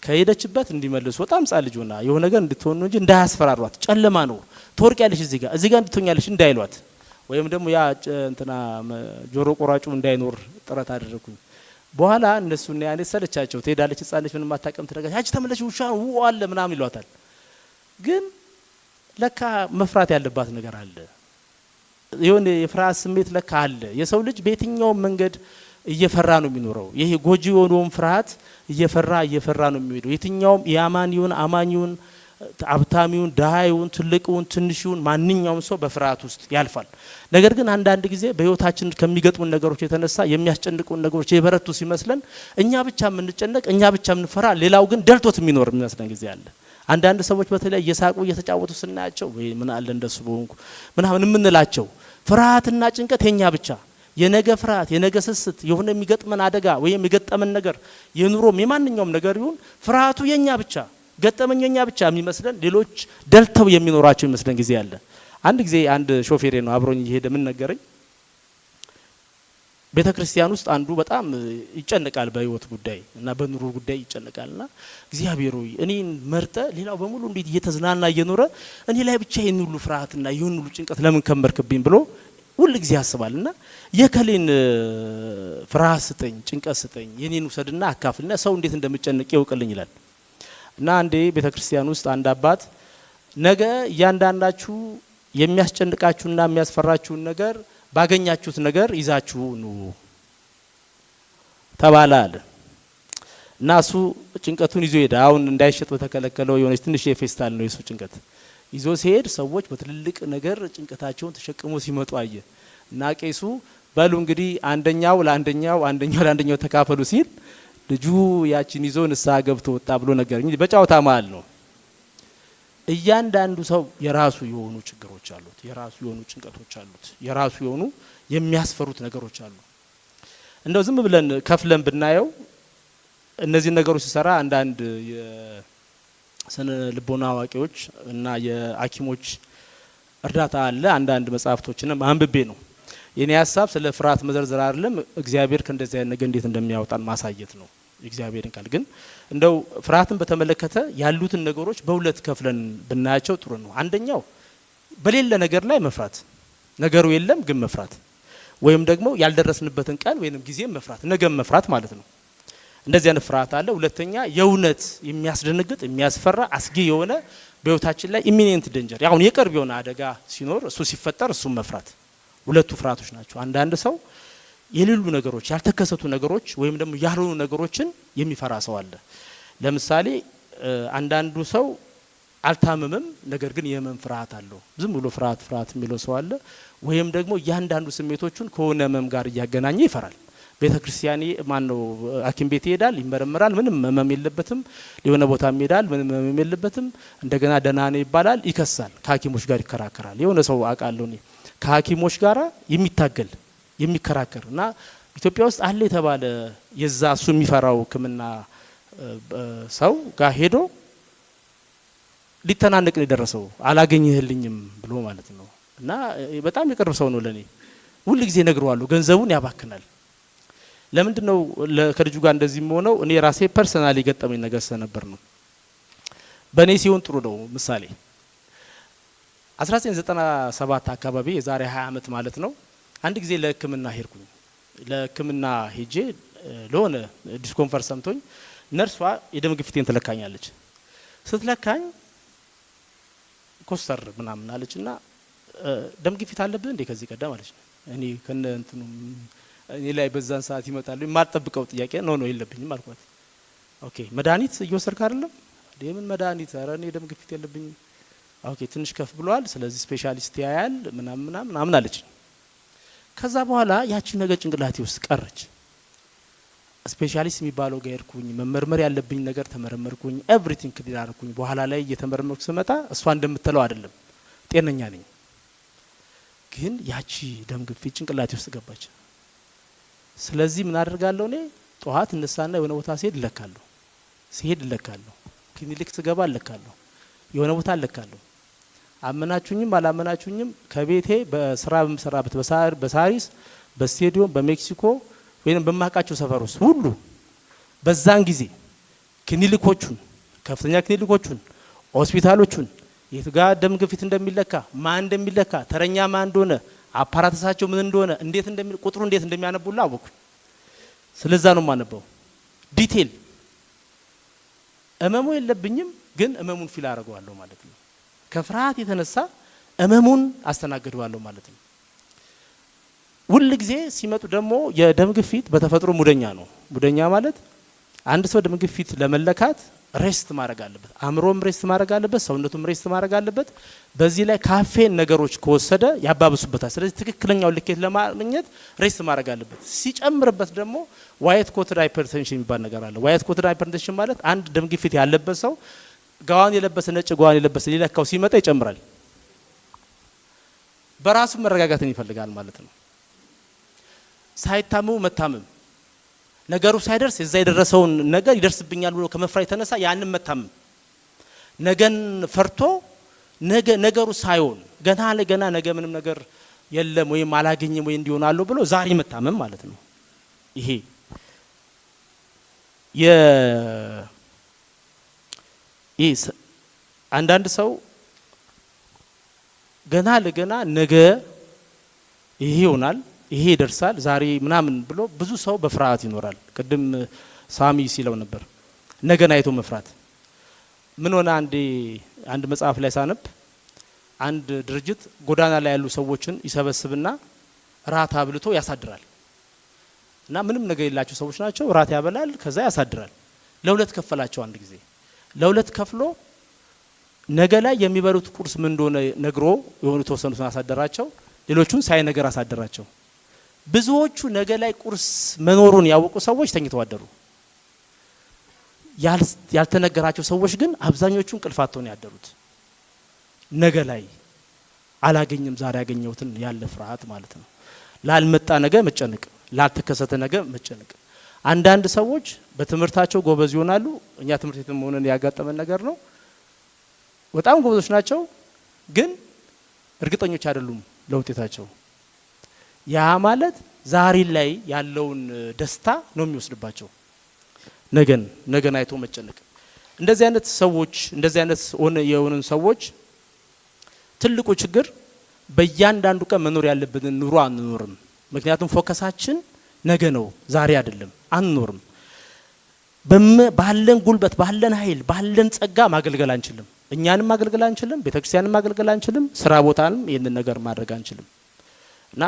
ከሄደችበት እንዲመልሱ በጣም ሕፃን ልጅ ሆና የሆነ ነገር እንድትሆን ነው እንጂ እንዳያስፈራሯት። ጨለማ ነው ትወርቂያለሽ እዚህ ጋር እንድትሆኛለሽ እንዳይሏት፣ ወይም ደግሞ ያ እንትና ጆሮ ቆራጩ እንዳይኖር ጥረት አደረኩኝ። በኋላ እነሱና ያኔ ሰለቻቸው። ትሄዳለች ሕፃን ልጅ ምንም አታውቅም። ትረጋች ያቺ ተመለሽ ውሻ አለ ምናምን ይሏታል። ግን ለካ መፍራት ያለባት ነገር አለ። የሆነ የፍርሃት ስሜት ለካ አለ። የሰው ልጅ በየትኛውም መንገድ እየፈራ ነው የሚኖረው። ይሄ ጎጂ የሆነውን ፍርሃት እየፈራ ነው የሚሄደው። የትኛውም የአማኒውን አማኒውን አብታሚውን ዳሃዩን ትልቁን ትንሹን ማንኛውም ሰው በፍርሃት ውስጥ ያልፋል። ነገር ግን አንዳንድ ጊዜ በህይወታችን ከሚገጥሙን ነገሮች የተነሳ የሚያስጨንቁን ነገሮች የበረቱ ሲመስለን እኛ ብቻ የምንጨነቅ እኛ ብቻ የምንፈራ፣ ሌላው ግን ደልቶት የሚኖር የሚመስለን ጊዜ አለ። አንዳንድ ሰዎች በተለይ እየሳቁ እየተጫወቱ ስናያቸው ወይ ምን አለ እንደሱ በሆንኩ ምናምን የምንላቸው ፍርሃትና ጭንቀት የኛ ብቻ፣ የነገ ፍርሃት የነገ ስስት የሆነ የሚገጥመን አደጋ ወይም የገጠመን ነገር የኑሮም የማንኛውም ነገር ይሁን ፍርሃቱ የኛ ብቻ ገጠመኛ ብቻ የሚመስለን ሌሎች ደልተው የሚኖራቸው ይመስለን ጊዜ አለ። አንድ ጊዜ አንድ ሾፌሬ ነው አብሮኝ እየሄደ ምን ነገረኝ፣ ቤተክርስቲያን ውስጥ አንዱ በጣም ይጨነቃል በህይወት ጉዳይ እና በኑሮ ጉዳይ ይጨነቃልና እግዚአብሔር ሆይ እኔን መርጠ ሌላው በሙሉ እንዴት እየተዝናና እየኖረ እኔ ላይ ብቻ ይሄን ሁሉ ፍርሃትና ይሄን ሁሉ ጭንቀት ለምን ከመርክብኝ ብሎ ሁሉ ጊዜ ያስባልና የከሌን ፍርሃት ስጠኝ ጭንቀት ስጠኝ የኔን ውሰድና አካፍልና ሰው እንዴት እንደምጨነቅ ይወቅልኝ ይላል። እና አንዴ ቤተክርስቲያን ውስጥ አንድ አባት ነገ እያንዳንዳችሁ የሚያስጨንቃችሁና የሚያስፈራችሁን ነገር ባገኛችሁት ነገር ይዛችሁ ኑ ተባለ አለ። እና እሱ ጭንቀቱን ይዞ ሄደ። አሁን እንዳይሸጥ በተከለከለው የሆነች ትንሽ የፌስታል ነው የሱ ጭንቀት ይዞ ሲሄድ ሰዎች በትልልቅ ነገር ጭንቀታቸውን ተሸክሞ ሲመጡ አየ። እና ቄሱ በሉ እንግዲህ አንደኛው ለአንደኛው ተካፈሉ ሲል ልጁ ያቺን ይዞ ንስሐ ገብቶ ወጣ ብሎ ነገር እንግዲህ በጫውታ መሀል ነው። እያንዳንዱ ሰው የራሱ የሆኑ ችግሮች አሉት፣ የራሱ የሆኑ ጭንቀቶች አሉት፣ የራሱ የሆኑ የሚያስፈሩት ነገሮች አሉ። እንደው ዝም ብለን ከፍለን ብናየው እነዚህ ነገሮች ሲሰራ አንዳንድ የስነ ልቦና አዋቂዎች እና የሐኪሞች እርዳታ አለ። አንዳንድ መጽሐፍቶችንም አንብቤ ነው። የኔ ሀሳብ ስለ ፍርሃት መዘርዘር አይደለም፣ እግዚአብሔር ከእንደዚህ አይነት ነገር እንዴት እንደሚያወጣን ማሳየት ነው። እግዚአብሔርን ቃል ግን እንደው ፍርሃትን በተመለከተ ያሉትን ነገሮች በሁለት ከፍለን ብናያቸው ጥሩ ነው። አንደኛው በሌለ ነገር ላይ መፍራት፣ ነገሩ የለም ግን መፍራት፣ ወይም ደግሞ ያልደረስንበትን ቀን ወይንም ጊዜ መፍራት፣ ነገም መፍራት ማለት ነው። እንደዚህ አይነት ፍርሃት አለ። ሁለተኛ የእውነት የሚያስደነግጥ የሚያስፈራ አስጊ የሆነ በህይወታችን ላይ ኢሚኔንት ዴንጀር ያሁን የቅርብ የሆነ አደጋ ሲኖር እሱ ሲፈጠር እሱም መፍራት፣ ሁለቱ ፍርሃቶች ናቸው። አንዳንድ ሰው የሌሉ ነገሮች ያልተከሰቱ ነገሮች ወይም ደግሞ ያልሆኑ ነገሮችን የሚፈራ ሰው አለ። ለምሳሌ አንዳንዱ ሰው አልታመመም ነገር ግን የህመም ፍርሃት አለው። ዝም ብሎ ፍርሃት የሚለው ሰው አለ። ወይም ደግሞ እያንዳንዱ ስሜቶቹን ከሆነ ህመም ጋር እያገናኘ ይፈራል። ቤተክርስቲያን ማነው ሐኪም ቤት ይሄዳል፣ ይመረመራል፣ ምንም ህመም የለበትም። ሊሆነ ቦታ ይሄዳል፣ ምንም ህመም የለበትም። እንደገና ደህና ነው ይባላል፣ ይከሳል፣ ከሐኪሞች ጋር ይከራከራል። የሆነ ሰው አውቃለሁ እኔ ከሐኪሞች ጋር የሚታገል የሚከራከር እና ኢትዮጵያ ውስጥ አለ የተባለ የዛ እሱ የሚፈራው ሕክምና ሰው ጋር ሄዶ ሊተናነቅ ነው የደረሰው። አላገኘህልኝም ብሎ ማለት ነው። እና በጣም የቅርብ ሰው ነው ለኔ። ሁሉ ጊዜ ነግረዋለሁ፣ ገንዘቡን ያባክናል። ለምንድነው ከልጁ ጋር እንደዚህ የሚሆነው? እኔ ራሴ ፐርሰናሊ ገጠመኝ ነገር ስለነበር ነው። በእኔ ሲሆን ጥሩ ነው። ምሳሌ 1997 አካባቢ የዛሬ 20 ዓመት ማለት ነው። አንድ ጊዜ ለሕክምና ሄድኩኝ። ለሕክምና ሄጄ ለሆነ ዲስኮንፈርት ሰምቶኝ ነርሷ የደም ግፊቴን ትለካኛለች። ስትለካኝ ኮስተር ምናምን አለችና ደም ግፊት አለብህ እንዴ ከዚህ ቀደም አለች። እኔ ከነ እንትኑ እኔ ላይ በዛን ሰዓት ይመጣል የማልጠብቀው ጥያቄ ነው የለብኝም አልኳት። ኦኬ መድኃኒት እየወሰድክ አይደለም? ምን መድኃኒት? ኧረ እኔ ደም ግፊት የለብኝም። ኦኬ ትንሽ ከፍ ብሏል፣ ስለዚህ ስፔሻሊስት ያያል ምናምን አለች። ከዛ በኋላ ያቺ ነገር ጭንቅላቴ ውስጥ ቀረች። ስፔሻሊስት የሚባለው ጋር ሄድኩኝ፣ መመርመር ያለብኝ ነገር ተመረመርኩኝ፣ ኤቭሪቲንግ ክሊር አደረኩኝ። በኋላ ላይ እየተመረመርኩ ስመጣ እሷ እንደምትለው አይደለም፣ ጤነኛ ነኝ። ግን ያቺ ደም ግፊት ጭንቅላቴ ውስጥ ገባች። ስለዚህ ምን አደርጋለሁ? እኔ ጠዋት እነሳና የሆነ ቦታ ሲሄድ እለካለሁ፣ ክሊኒክ ስገባ እለካለሁ፣ የሆነ ቦታ እለካለሁ። አመናችሁኝም አላመናችሁኝም ከቤቴ በስራ በመሰራበት በሳሪስ በስቴዲዮም በሜክሲኮ ወይም በማቃቸው ሰፈር ውስጥ ሁሉ በዛን ጊዜ ክሊኒኮቹን ከፍተኛ ክሊኒኮቹን ሆስፒታሎቹን የት ጋር ደም ግፊት እንደሚለካ ማን እንደሚለካ ተረኛ ማን እንደሆነ አፓራተሳቸው ምን እንደሆነ እንዴት ቁጥሩ እንዴት እንደሚያነቡላ አወኩ። ስለዛ ነው ማነበው ዲቴል እመሙ የለብኝም ግን እመሙን ፊል አደርገዋለሁ ማለት ነው። ከፍርሃት የተነሳ እመሙን አስተናግደዋለሁ ማለት ነው። ሁሉ ጊዜ ሲመጡ ደግሞ የደም ግፊት በተፈጥሮ ሙደኛ ነው። ሙደኛ ማለት አንድ ሰው ደም ግፊት ለመለካት ሬስት ማድረግ አለበት፣ አእምሮም ሬስት ማድረግ አለበት፣ ሰውነቱም ሬስት ማድረግ አለበት። በዚህ ላይ ካፌን ነገሮች ከወሰደ ያባብሱበታል። ስለዚህ ትክክለኛው ልኬት ለማግኘት ሬስት ማድረግ አለበት። ሲጨምርበት ደግሞ ዋይት ኮትድ ሃይፐርቴንሽን የሚባል ነገር አለ። ዋይት ኮትድ ሃይፐርቴንሽን ማለት አንድ ደም ግፊት ያለበት ሰው ጋዋን የለበሰ ነጭ ጋዋን የለበሰ ሊለካው ሲመጣ ይጨምራል። በራሱ መረጋጋትን ይፈልጋል ማለት ነው። ሳይታመሙ መታመም ነገሩ ሳይደርስ እዛ የደረሰውን ነገር ይደርስብኛል ብሎ ከመፍራት የተነሳ ያንን መታመም ነገን ፈርቶ ነገሩ ሳይሆን ገና ነገ ምንም ነገር የለም ወይም አላገኝም ወይ እንዲሆናል ብሎ ዛሬ መታመም ማለት ነው። ይሄ አንዳንድ ሰው ገና ነገ ይሄ ይሆናል ይሄ ይደርሳል ዛሬ ምናምን ብሎ ብዙ ሰው በፍርሃት ይኖራል። ቅድም ሳሚ ሲለው ነበር ነገን አይቶ መፍራት። ምን ሆነ አንድ መጽሐፍ ላይ ሳነብ አንድ ድርጅት ጎዳና ላይ ያሉ ሰዎችን ይሰበስብና ራት አብልቶ ያሳድራል። እና ምንም ነገር የላቸው ሰዎች ናቸው፣ ራት ያበላል፣ ከዛ ያሳድራል። ለሁለት ከፈላቸው። አንድ ጊዜ ለሁለት ከፍሎ ነገ ላይ የሚበሉት ቁርስ ምን እንደሆነ ነግሮ የሆኑ ተወሰኑትን አሳደራቸው፣ ሌሎቹን ሳይነገር አሳደራቸው። ብዙዎቹ ነገ ላይ ቁርስ መኖሩን ያወቁ ሰዎች ተኝተው አደሩ። ያልተነገራቸው ሰዎች ግን አብዛኞቹ እንቅልፋቸው ነው ያደሩት። ነገ ላይ አላገኝም ዛሬ ያገኘሁትን ያለ ፍርሃት ማለት ነው። ላልመጣ ነገ መጨነቅ፣ ላልተከሰተ ነገ መጨነቅ። አንዳንድ ሰዎች በትምህርታቸው ጎበዝ ይሆናሉ። እኛ ትምህርት ቤትም ሆነን ያጋጠመን ነገር ነው። በጣም ጎበዞች ናቸው፣ ግን እርግጠኞች አይደሉም ለውጤታቸው። ያ ማለት ዛሬ ላይ ያለውን ደስታ ነው የሚወስድባቸው። ነገን አይቶ መጨነቅ። እንደዚህ አይነት ሰዎች የሆኑን ሰዎች ትልቁ ችግር በእያንዳንዱ ቀን መኖር ያለብንን ኑሮ አንኖርም። ምክንያቱም ፎከሳችን ነገ ነው፣ ዛሬ አይደለም። አንኖርም። ባለን ጉልበት፣ ባለን ኃይል፣ ባለን ጸጋ ማገልገል አንችልም። እኛንም ማገልገል አንችልም፣ ቤተክርስቲያንም ማገልገል አንችልም፣ ስራ ቦታንም ይሄንን ነገር ማድረግ አንችልም። እና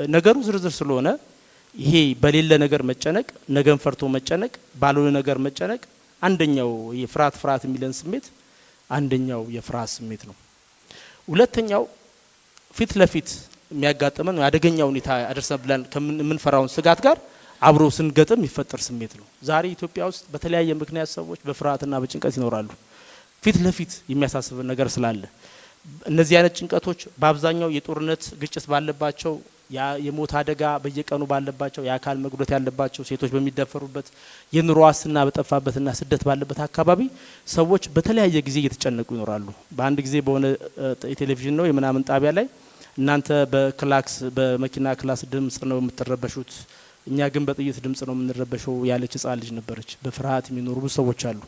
ነገሩ ዝርዝር ስለሆነ ይሄ በሌለ ነገር መጨነቅ፣ ነገን ፈርቶ መጨነቅ፣ ባልሆነ ነገር መጨነቅ አንደኛው ፍርሃት የሚለን ስሜት አንደኛው የፍርሃት ስሜት ነው። ሁለተኛው ፊት ለፊት የሚያጋጥመን አደገኛ ሁኔታ አደረሰን ብለን ከምንፈራውን ስጋት ጋር አብሮ ስንገጥም የሚፈጠር ስሜት ነው። ዛሬ ኢትዮጵያ ውስጥ በተለያየ ምክንያት ሰዎች በፍርሃትና በጭንቀት ይኖራሉ። ፊት ለፊት የሚያሳስብ ነገር ስላለ እነዚህ አይነት ጭንቀቶች በአብዛኛው የጦርነት ግጭት ባለባቸው፣ የሞት አደጋ በየቀኑ ባለባቸው፣ የአካል መጉደት ያለባቸው፣ ሴቶች በሚደፈሩበት፣ የኑሮ ዋስትና በጠፋበትና ስደት ባለበት አካባቢ ሰዎች በተለያየ ጊዜ እየተጨነቁ ይኖራሉ። በአንድ ጊዜ በሆነ የቴሌቪዥን ነው የምናምን ጣቢያ ላይ እናንተ በመኪና ክላስ ድምጽ ነው የምትረበሹት፣ እኛ ግን በጥይት ድምጽ ነው የምንረበሸው ያለች ህጻን ልጅ ነበረች። በፍርሃት የሚኖሩ ብዙ ሰዎች አሉ።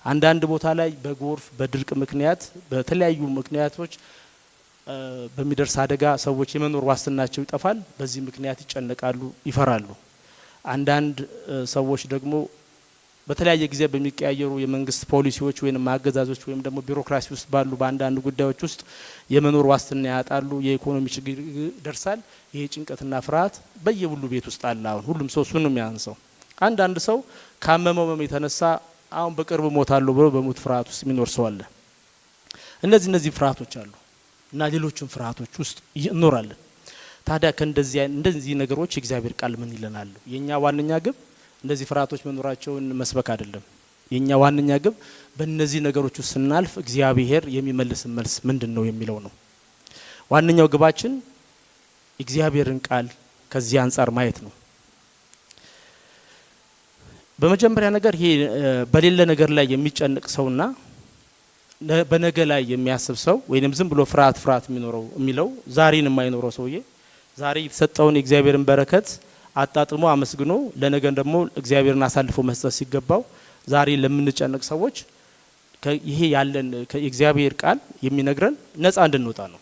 አንዳንድ ቦታ ላይ በጎርፍ በድርቅ ምክንያት በተለያዩ ምክንያቶች በሚደርስ አደጋ ሰዎች የመኖር ዋስትናቸው ይጠፋል። በዚህ ምክንያት ይጨነቃሉ፣ ይፈራሉ። አንዳንድ ሰዎች ደግሞ በተለያየ ጊዜ በሚቀያየሩ የመንግስት ፖሊሲዎች ወይም አገዛዞች ወይም ደግሞ ቢሮክራሲ ውስጥ ባሉ በአንዳንድ ጉዳዮች ውስጥ የመኖር ዋስትና ያጣሉ፣ የኢኮኖሚ ችግር ይደርሳል። ይሄ ጭንቀትና ፍርሃት በየሁሉ ቤት ውስጥ አለ። አሁን ሁሉም ሰው እሱን ነው የሚያንሰው። አንዳንድ ሰው ካመመው የተነሳ አሁን በቅርብ ሞታለሁ ብሎ በሞት ፍርሃት ውስጥ የሚኖር ሰው አለ። እነዚህ ፍርሃቶች አሉ እና ሌሎችም ፍርሃቶች ውስጥ እንኖራለን። ታዲያ ከእንደዚህ ነገሮች የእግዚአብሔር ቃል ምን ይለናል? የኛ ዋነኛ ግብ እንደዚህ ፍርሃቶች መኖራቸውን መስበክ አይደለም። የኛ ዋነኛ ግብ በእነዚህ ነገሮች ውስጥ ስናልፍ እግዚአብሔር የሚመልስ መልስ ምንድነው የሚለው ነው። ዋነኛው ግባችን እግዚአብሔርን ቃል ከዚህ አንፃር ማየት ነው። በመጀመሪያ ነገር ይሄ በሌለ ነገር ላይ የሚጨነቅ ሰውና በነገ ላይ የሚያስብ ሰው ወይንም ዝም ብሎ ፍርሃት የሚለው ዛሬን የማይኖረው ሰውዬ ዛሬ የተሰጠውን የእግዚአብሔርን በረከት አጣጥሞ አመስግኖ ለነገ ደግሞ እግዚአብሔርን አሳልፎ መስጠት ሲገባው ዛሬ ለምንጨነቅ ሰዎች ይሄ ያለን ከእግዚአብሔር ቃል የሚነግረን ነፃ እንድንወጣ ነው።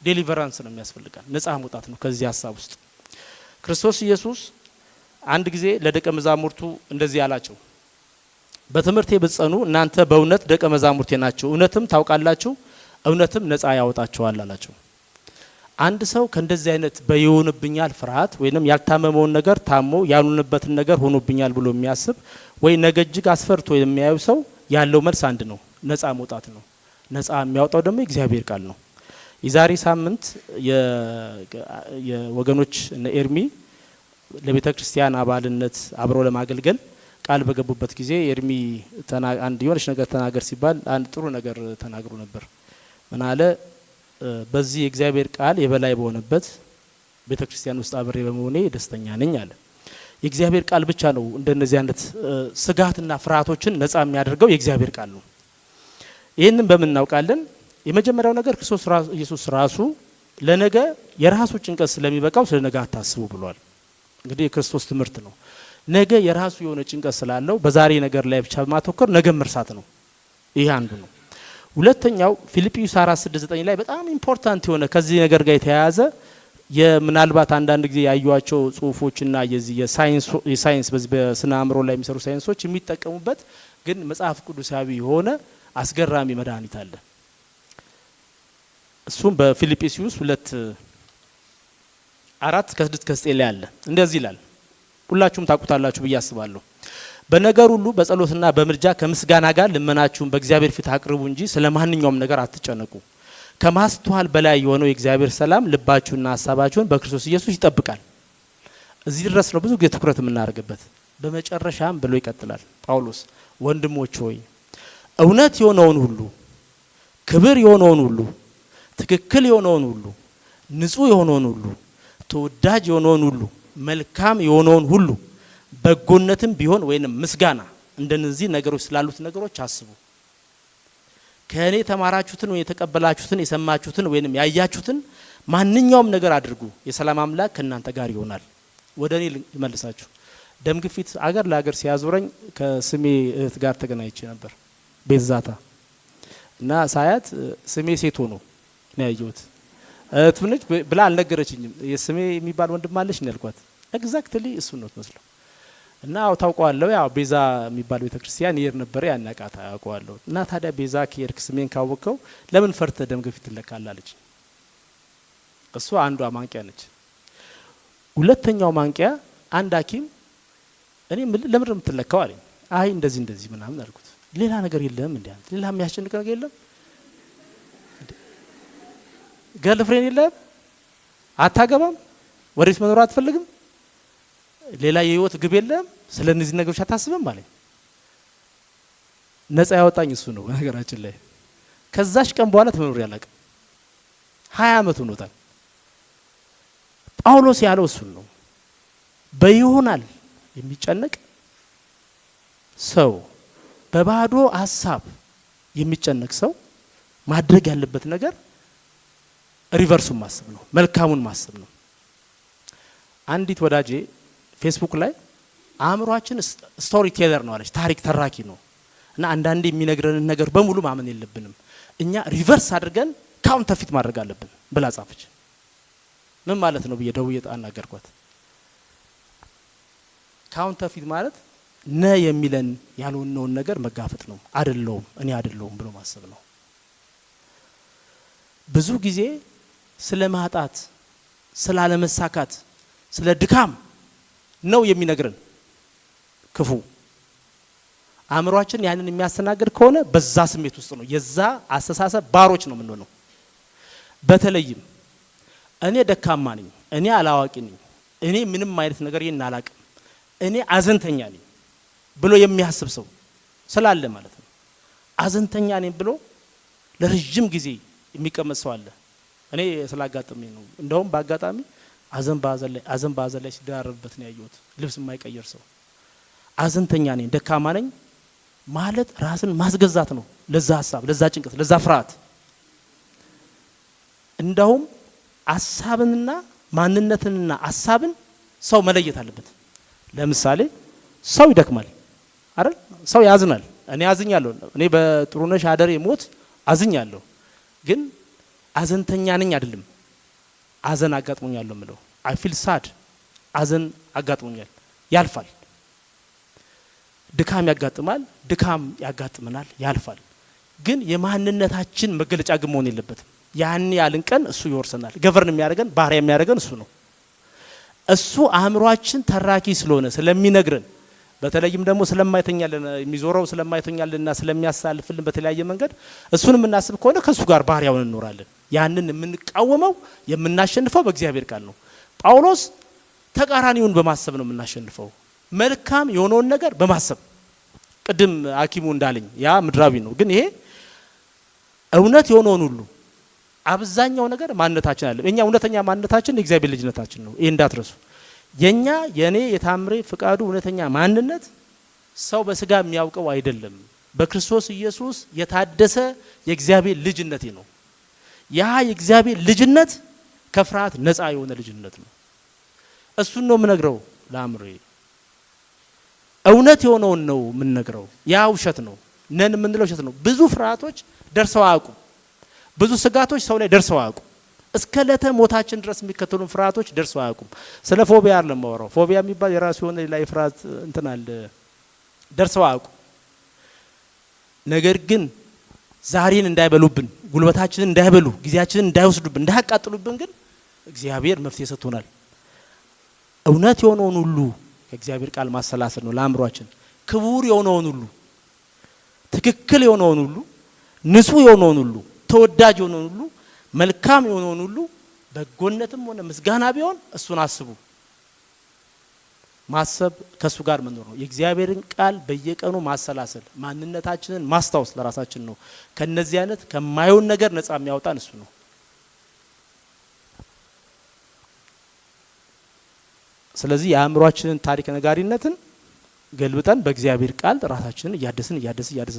ዴሊቨራንስ ነው የሚያስፈልጋል። ነፃ መውጣት ነው ከዚህ ሐሳብ ውስጥ። ክርስቶስ ኢየሱስ አንድ ጊዜ ለደቀ መዛሙርቱ እንደዚህ ያላቸው፣ በትምህርቴ ብትጸኑ እናንተ በእውነት ደቀ መዛሙርቴ ናችሁ፣ እውነትም ታውቃላችሁ፣ እውነትም ነፃ ያወጣችኋል አላቸው። አንድ ሰው ከእንደዚህ አይነት በይሆንብኛል ፍርሃት ወይንም ያልታመመውን ነገር ታሞ ያሉንበትን ነገር ሆኖብኛል ብሎ የሚያስብ ወይ ነገ እጅግ አስፈርቶ የሚያዩ ሰው ያለው መልስ አንድ ነው፣ ነፃ መውጣት ነው። ነፃ የሚያወጣው ደግሞ የእግዚአብሔር ቃል ነው። የዛሬ ሳምንት የወገኖች እነ ኤርሚ ለቤተ ክርስቲያን አባልነት አብሮ ለማገልገል ቃል በገቡበት ጊዜ ኤርሚ አንድ የሆነች ነገር ተናገር ሲባል አንድ ጥሩ ነገር ተናግሮ ነበር። ምን አለ? በዚህ የእግዚአብሔር ቃል የበላይ በሆነበት ቤተ ክርስቲያን ውስጥ አብሬ በመሆኔ ደስተኛ ነኝ አለ። የእግዚአብሔር ቃል ብቻ ነው እንደነዚህ አይነት ስጋትና ፍርሃቶችን ነፃ የሚያደርገው የእግዚአብሔር ቃል ነው። ይህንን በምን እናውቃለን? የመጀመሪያው ነገር ክርስቶስ ኢየሱስ ራሱ ለነገ የራሱ ጭንቀት ስለሚበቃው ስለ ነገ አታስቡ ብሏል። እንግዲህ የክርስቶስ ትምህርት ነው። ነገ የራሱ የሆነ ጭንቀት ስላለው በዛሬ ነገር ላይ ብቻ ማተኮር ነገ መርሳት ነው። ይሄ አንዱ ነው። ሁለተኛው ፊልጵስዩስ 4:6-9 ላይ በጣም ኢምፖርታንት የሆነ ከዚህ ነገር ጋር የተያያዘ የምናልባት አንዳንድ ጊዜ ያዩዋቸው ጽሁፎችና የዚህ የሳይንስ በዚህ በስነ አእምሮ ላይ የሚሰሩ ሳይንሶች የሚጠቀሙበት ግን መጽሐፍ ቅዱሳዊ የሆነ አስገራሚ መድኃኒት አለ። እሱም በፊልጵስዩስ 2:4-6-9 ላይ አለ። እንደዚህ ይላል፣ ሁላችሁም ታውቁታላችሁ ብዬ አስባለሁ። በነገር ሁሉ በጸሎትና በምልጃ ከምስጋና ጋር ልመናችሁን በእግዚአብሔር ፊት አቅርቡ እንጂ ስለ ማንኛውም ነገር አትጨነቁ። ከማስተዋል በላይ የሆነው የእግዚአብሔር ሰላም ልባችሁና ሀሳባችሁን በክርስቶስ ኢየሱስ ይጠብቃል። እዚህ ድረስ ነው ብዙ ጊዜ ትኩረት የምናደርግበት። በመጨረሻም ብሎ ይቀጥላል ጳውሎስ፣ ወንድሞች ሆይ እውነት የሆነውን ሁሉ፣ ክብር የሆነውን ሁሉ፣ ትክክል የሆነውን ሁሉ፣ ንጹህ የሆነውን ሁሉ፣ ተወዳጅ የሆነውን ሁሉ፣ መልካም የሆነውን ሁሉ፣ በጎነትም ቢሆን ወይንም ምስጋና እንደነዚህ ነገሮች ስላሉት ነገሮች አስቡ። ከእኔ የተማራችሁትን ወይ የተቀበላችሁትን የሰማችሁትን ወይንም ያያችሁትን ማንኛውም ነገር አድርጉ፣ የሰላም አምላክ ከእናንተ ጋር ይሆናል። ወደ እኔ ልመልሳችሁ። ደም ግፊት አገር ለአገር ሲያዞረኝ ከስሜ እህት ጋር ተገናኝቼ ነበር ቤዛታ እና ሳያት ስሜ ሴቶ ነው ያየሁት። እህት ነች ብላ አልነገረችኝም። የስሜ የሚባል ወንድም አለሽ ነው ያልኳት። ኤግዛክትሊ እሱ ነው መስሎ እና ታውቀዋለሁ። ያው ቤዛ የሚባል ቤተክርስቲያን ይሄር ነበር ያናቃታ ያውቀዋለሁ። እና ታዲያ ቤዛ ከየርክ ስሜን ካወቀው ለምን ፈርተ ደም ግፊት ትለካላለች? እሱ አንዷ ማንቂያ ነች። ሁለተኛው ማንቂያ አንድ ሐኪም እኔ ለምን የምትለካው አለኝ። አይ እንደዚህ እንደዚህ ምናምን አልኩት። ሌላ ነገር የለም እንዴ? ሌላ የሚያስጨንቅ ነገር የለም? ገርልፍሬንድ የለም? አታገባም? ወዴት መኖር አትፈልግም? ሌላ የህይወት ግብ የለም? ስለነዚህ ነገሮች አታስብም አለኝ። ነፃ ያወጣኝ እሱ ነው በነገራችን ላይ። ከዛሽ ቀን በኋላ ተመኖር ያላቀ 20 አመት ሆኖታል። ጳውሎስ ያለው እሱ ነው። በይሆናል የሚጨነቅ ሰው፣ በባዶ ሐሳብ የሚጨነቅ ሰው ማድረግ ያለበት ነገር ሪቨርሱን ማሰብ ነው፣ መልካሙን ማሰብ ነው። አንዲት ወዳጄ ፌስቡክ ላይ አእምሯችን ስቶሪ ቴለር ነው አለች፣ ታሪክ ተራኪ ነው እና አንዳንዴ የሚነግረንን ነገር በሙሉ ማመን የለብንም፣ እኛ ሪቨርስ አድርገን ካውንተር ፊት ማድረግ አለብን ብላ ጻፈች። ምን ማለት ነው ብዬ ደውዬ አናገርኳት። ካውንተር ፊት ማለት ነ የሚለን ያልሆነውን ነገር መጋፈጥ ነው። አይደለውም እኔ አይደለውም ብሎ ማሰብ ነው። ብዙ ጊዜ ስለ ማጣት፣ ስለ አለመሳካት፣ ስለ ድካም ነው የሚነግረን ክፉ። አእምሯችን ያንን የሚያስተናግድ ከሆነ በዛ ስሜት ውስጥ ነው፣ የዛ አስተሳሰብ ባሮች ነው የምንሆነው። በተለይም እኔ ደካማ ነኝ፣ እኔ አላዋቂ ነኝ፣ እኔ ምንም አይነት ነገር አላቅም፣ እኔ አዘንተኛ ነኝ ብሎ የሚያስብ ሰው ስላለ ማለት ነው። አዘንተኛ ነኝ ብሎ ለረጅም ጊዜ የሚቀመጥ ሰው አለ። እኔ ስላጋጠመኝ ነው። እንደውም በአጋጣሚ አዘን ባዘን ላይ ሲደራረብበት ነው ያየሁት። ልብስ የማይቀየር ሰው አዘንተኛ ነኝ፣ ደካማ ነኝ ማለት ራስን ማስገዛት ነው ለዛ ሐሳብ፣ ለዛ ጭንቀት፣ ለዛ ፍርሃት። እንደውም ሐሳብንና ማንነትንና ሐሳብን ሰው መለየት አለበት። ለምሳሌ ሰው ይደክማል አይደል? ሰው ያዝናል። እኔ አዝኛለሁ። እኔ በጥሩነሽ አደሬ ሞት አዝኛለሁ። ግን አዘንተኛ ነኝ አይደለም። አዘን አጋጥሞኛል ነው የምለው። አይ ፊል ሳድ አዘን አጋጥሞኛል። ያልፋል። ድካም ያጋጥማል። ድካም ያጋጥመናል፣ ያልፋል። ግን የማንነታችን መገለጫ ግን መሆን የለበትም። ያን ያልን ቀን እሱ ይወርሰናል። ገቨርን የሚያደርገን ባህሪያ የሚያደርገን እሱ ነው። እሱ አእምሯችን ተራኪ ስለሆነ ስለሚነግረን በተለይም ደግሞ ስለማይተኛልን የሚዞረው ስለማይተኛልና ስለሚያሳልፍልን በተለያየ መንገድ እሱን የምናስብ ከሆነ ከሱ ጋር ባህሪያውን እንኖራለን። ያንን የምንቃወመው የምናሸንፈው በእግዚአብሔር ቃል ነው። ጳውሎስ ተቃራኒውን በማሰብ ነው የምናሸንፈው። መልካም የሆነውን ነገር በማሰብ ቅድም ሐኪሙ እንዳለኝ ያ ምድራዊ ነው። ግን ይሄ እውነት የሆነውን ሁሉ አብዛኛው ነገር ማንነታችን አለ። እኛ እውነተኛ ማንነታችን የእግዚአብሔር ልጅነታችን ነው። ይሄ እንዳትረሱ። የኛ የኔ የታምሬ ፍቃዱ እውነተኛ ማንነት ሰው በስጋ የሚያውቀው አይደለም። በክርስቶስ ኢየሱስ የታደሰ የእግዚአብሔር ልጅነቴ ነው። ያ የእግዚአብሔር ልጅነት ከፍርሃት ነፃ የሆነ ልጅነት ነው። እሱን ነው የምነግረው ለአእምሮዬ። እውነት የሆነውን ነው የምንነግረው። ያ ውሸት ነው ነን የምንለው ውሸት ነው። ብዙ ፍርሃቶች ደርሰው አያውቁም። ብዙ ስጋቶች ሰው ላይ ደርሰው አያውቁም። እስከ ለተ ሞታችን ድረስ የሚከተሉን ፍርሃቶች ደርሰው አያውቁም። ስለ ፎቢያ አይደለም ማወራው። ፎቢያ የሚባል የራሱ የሆነ ላይ ፍርሃት እንትን አለ። ደርሰው አያውቁም። ነገር ግን ዛሬን እንዳይበሉብን፣ ጉልበታችንን እንዳይበሉ፣ ጊዜያችንን እንዳይወስዱብን፣ እንዳያቃጥሉብን ግን እግዚአብሔር መፍትሄ ሰጥቶናል። እውነት የሆነውን ሁሉ ከእግዚአብሔር ቃል ማሰላሰል ነው ለአእምሯችን። ክቡር የሆነውን ሁሉ፣ ትክክል የሆነውን ሁሉ፣ ንጹህ የሆነውን ሁሉ፣ ተወዳጅ የሆነውን ሁሉ፣ መልካም የሆነውን ሁሉ በጎነትም ሆነ ምስጋና ቢሆን እሱን አስቡ። ማሰብ ከሱ ጋር መኖር ነው። የእግዚአብሔርን ቃል በየቀኑ ማሰላሰል፣ ማንነታችንን ማስታወስ ለራሳችን ነው። ከነዚህ አይነት ከማይሆን ነገር ነፃ የሚያወጣን እሱ ነው። ስለዚህ የአእምሯችንን ታሪክ ነጋሪነትን ገልብጠን በእግዚአብሔር ቃል ራሳችንን እያደስን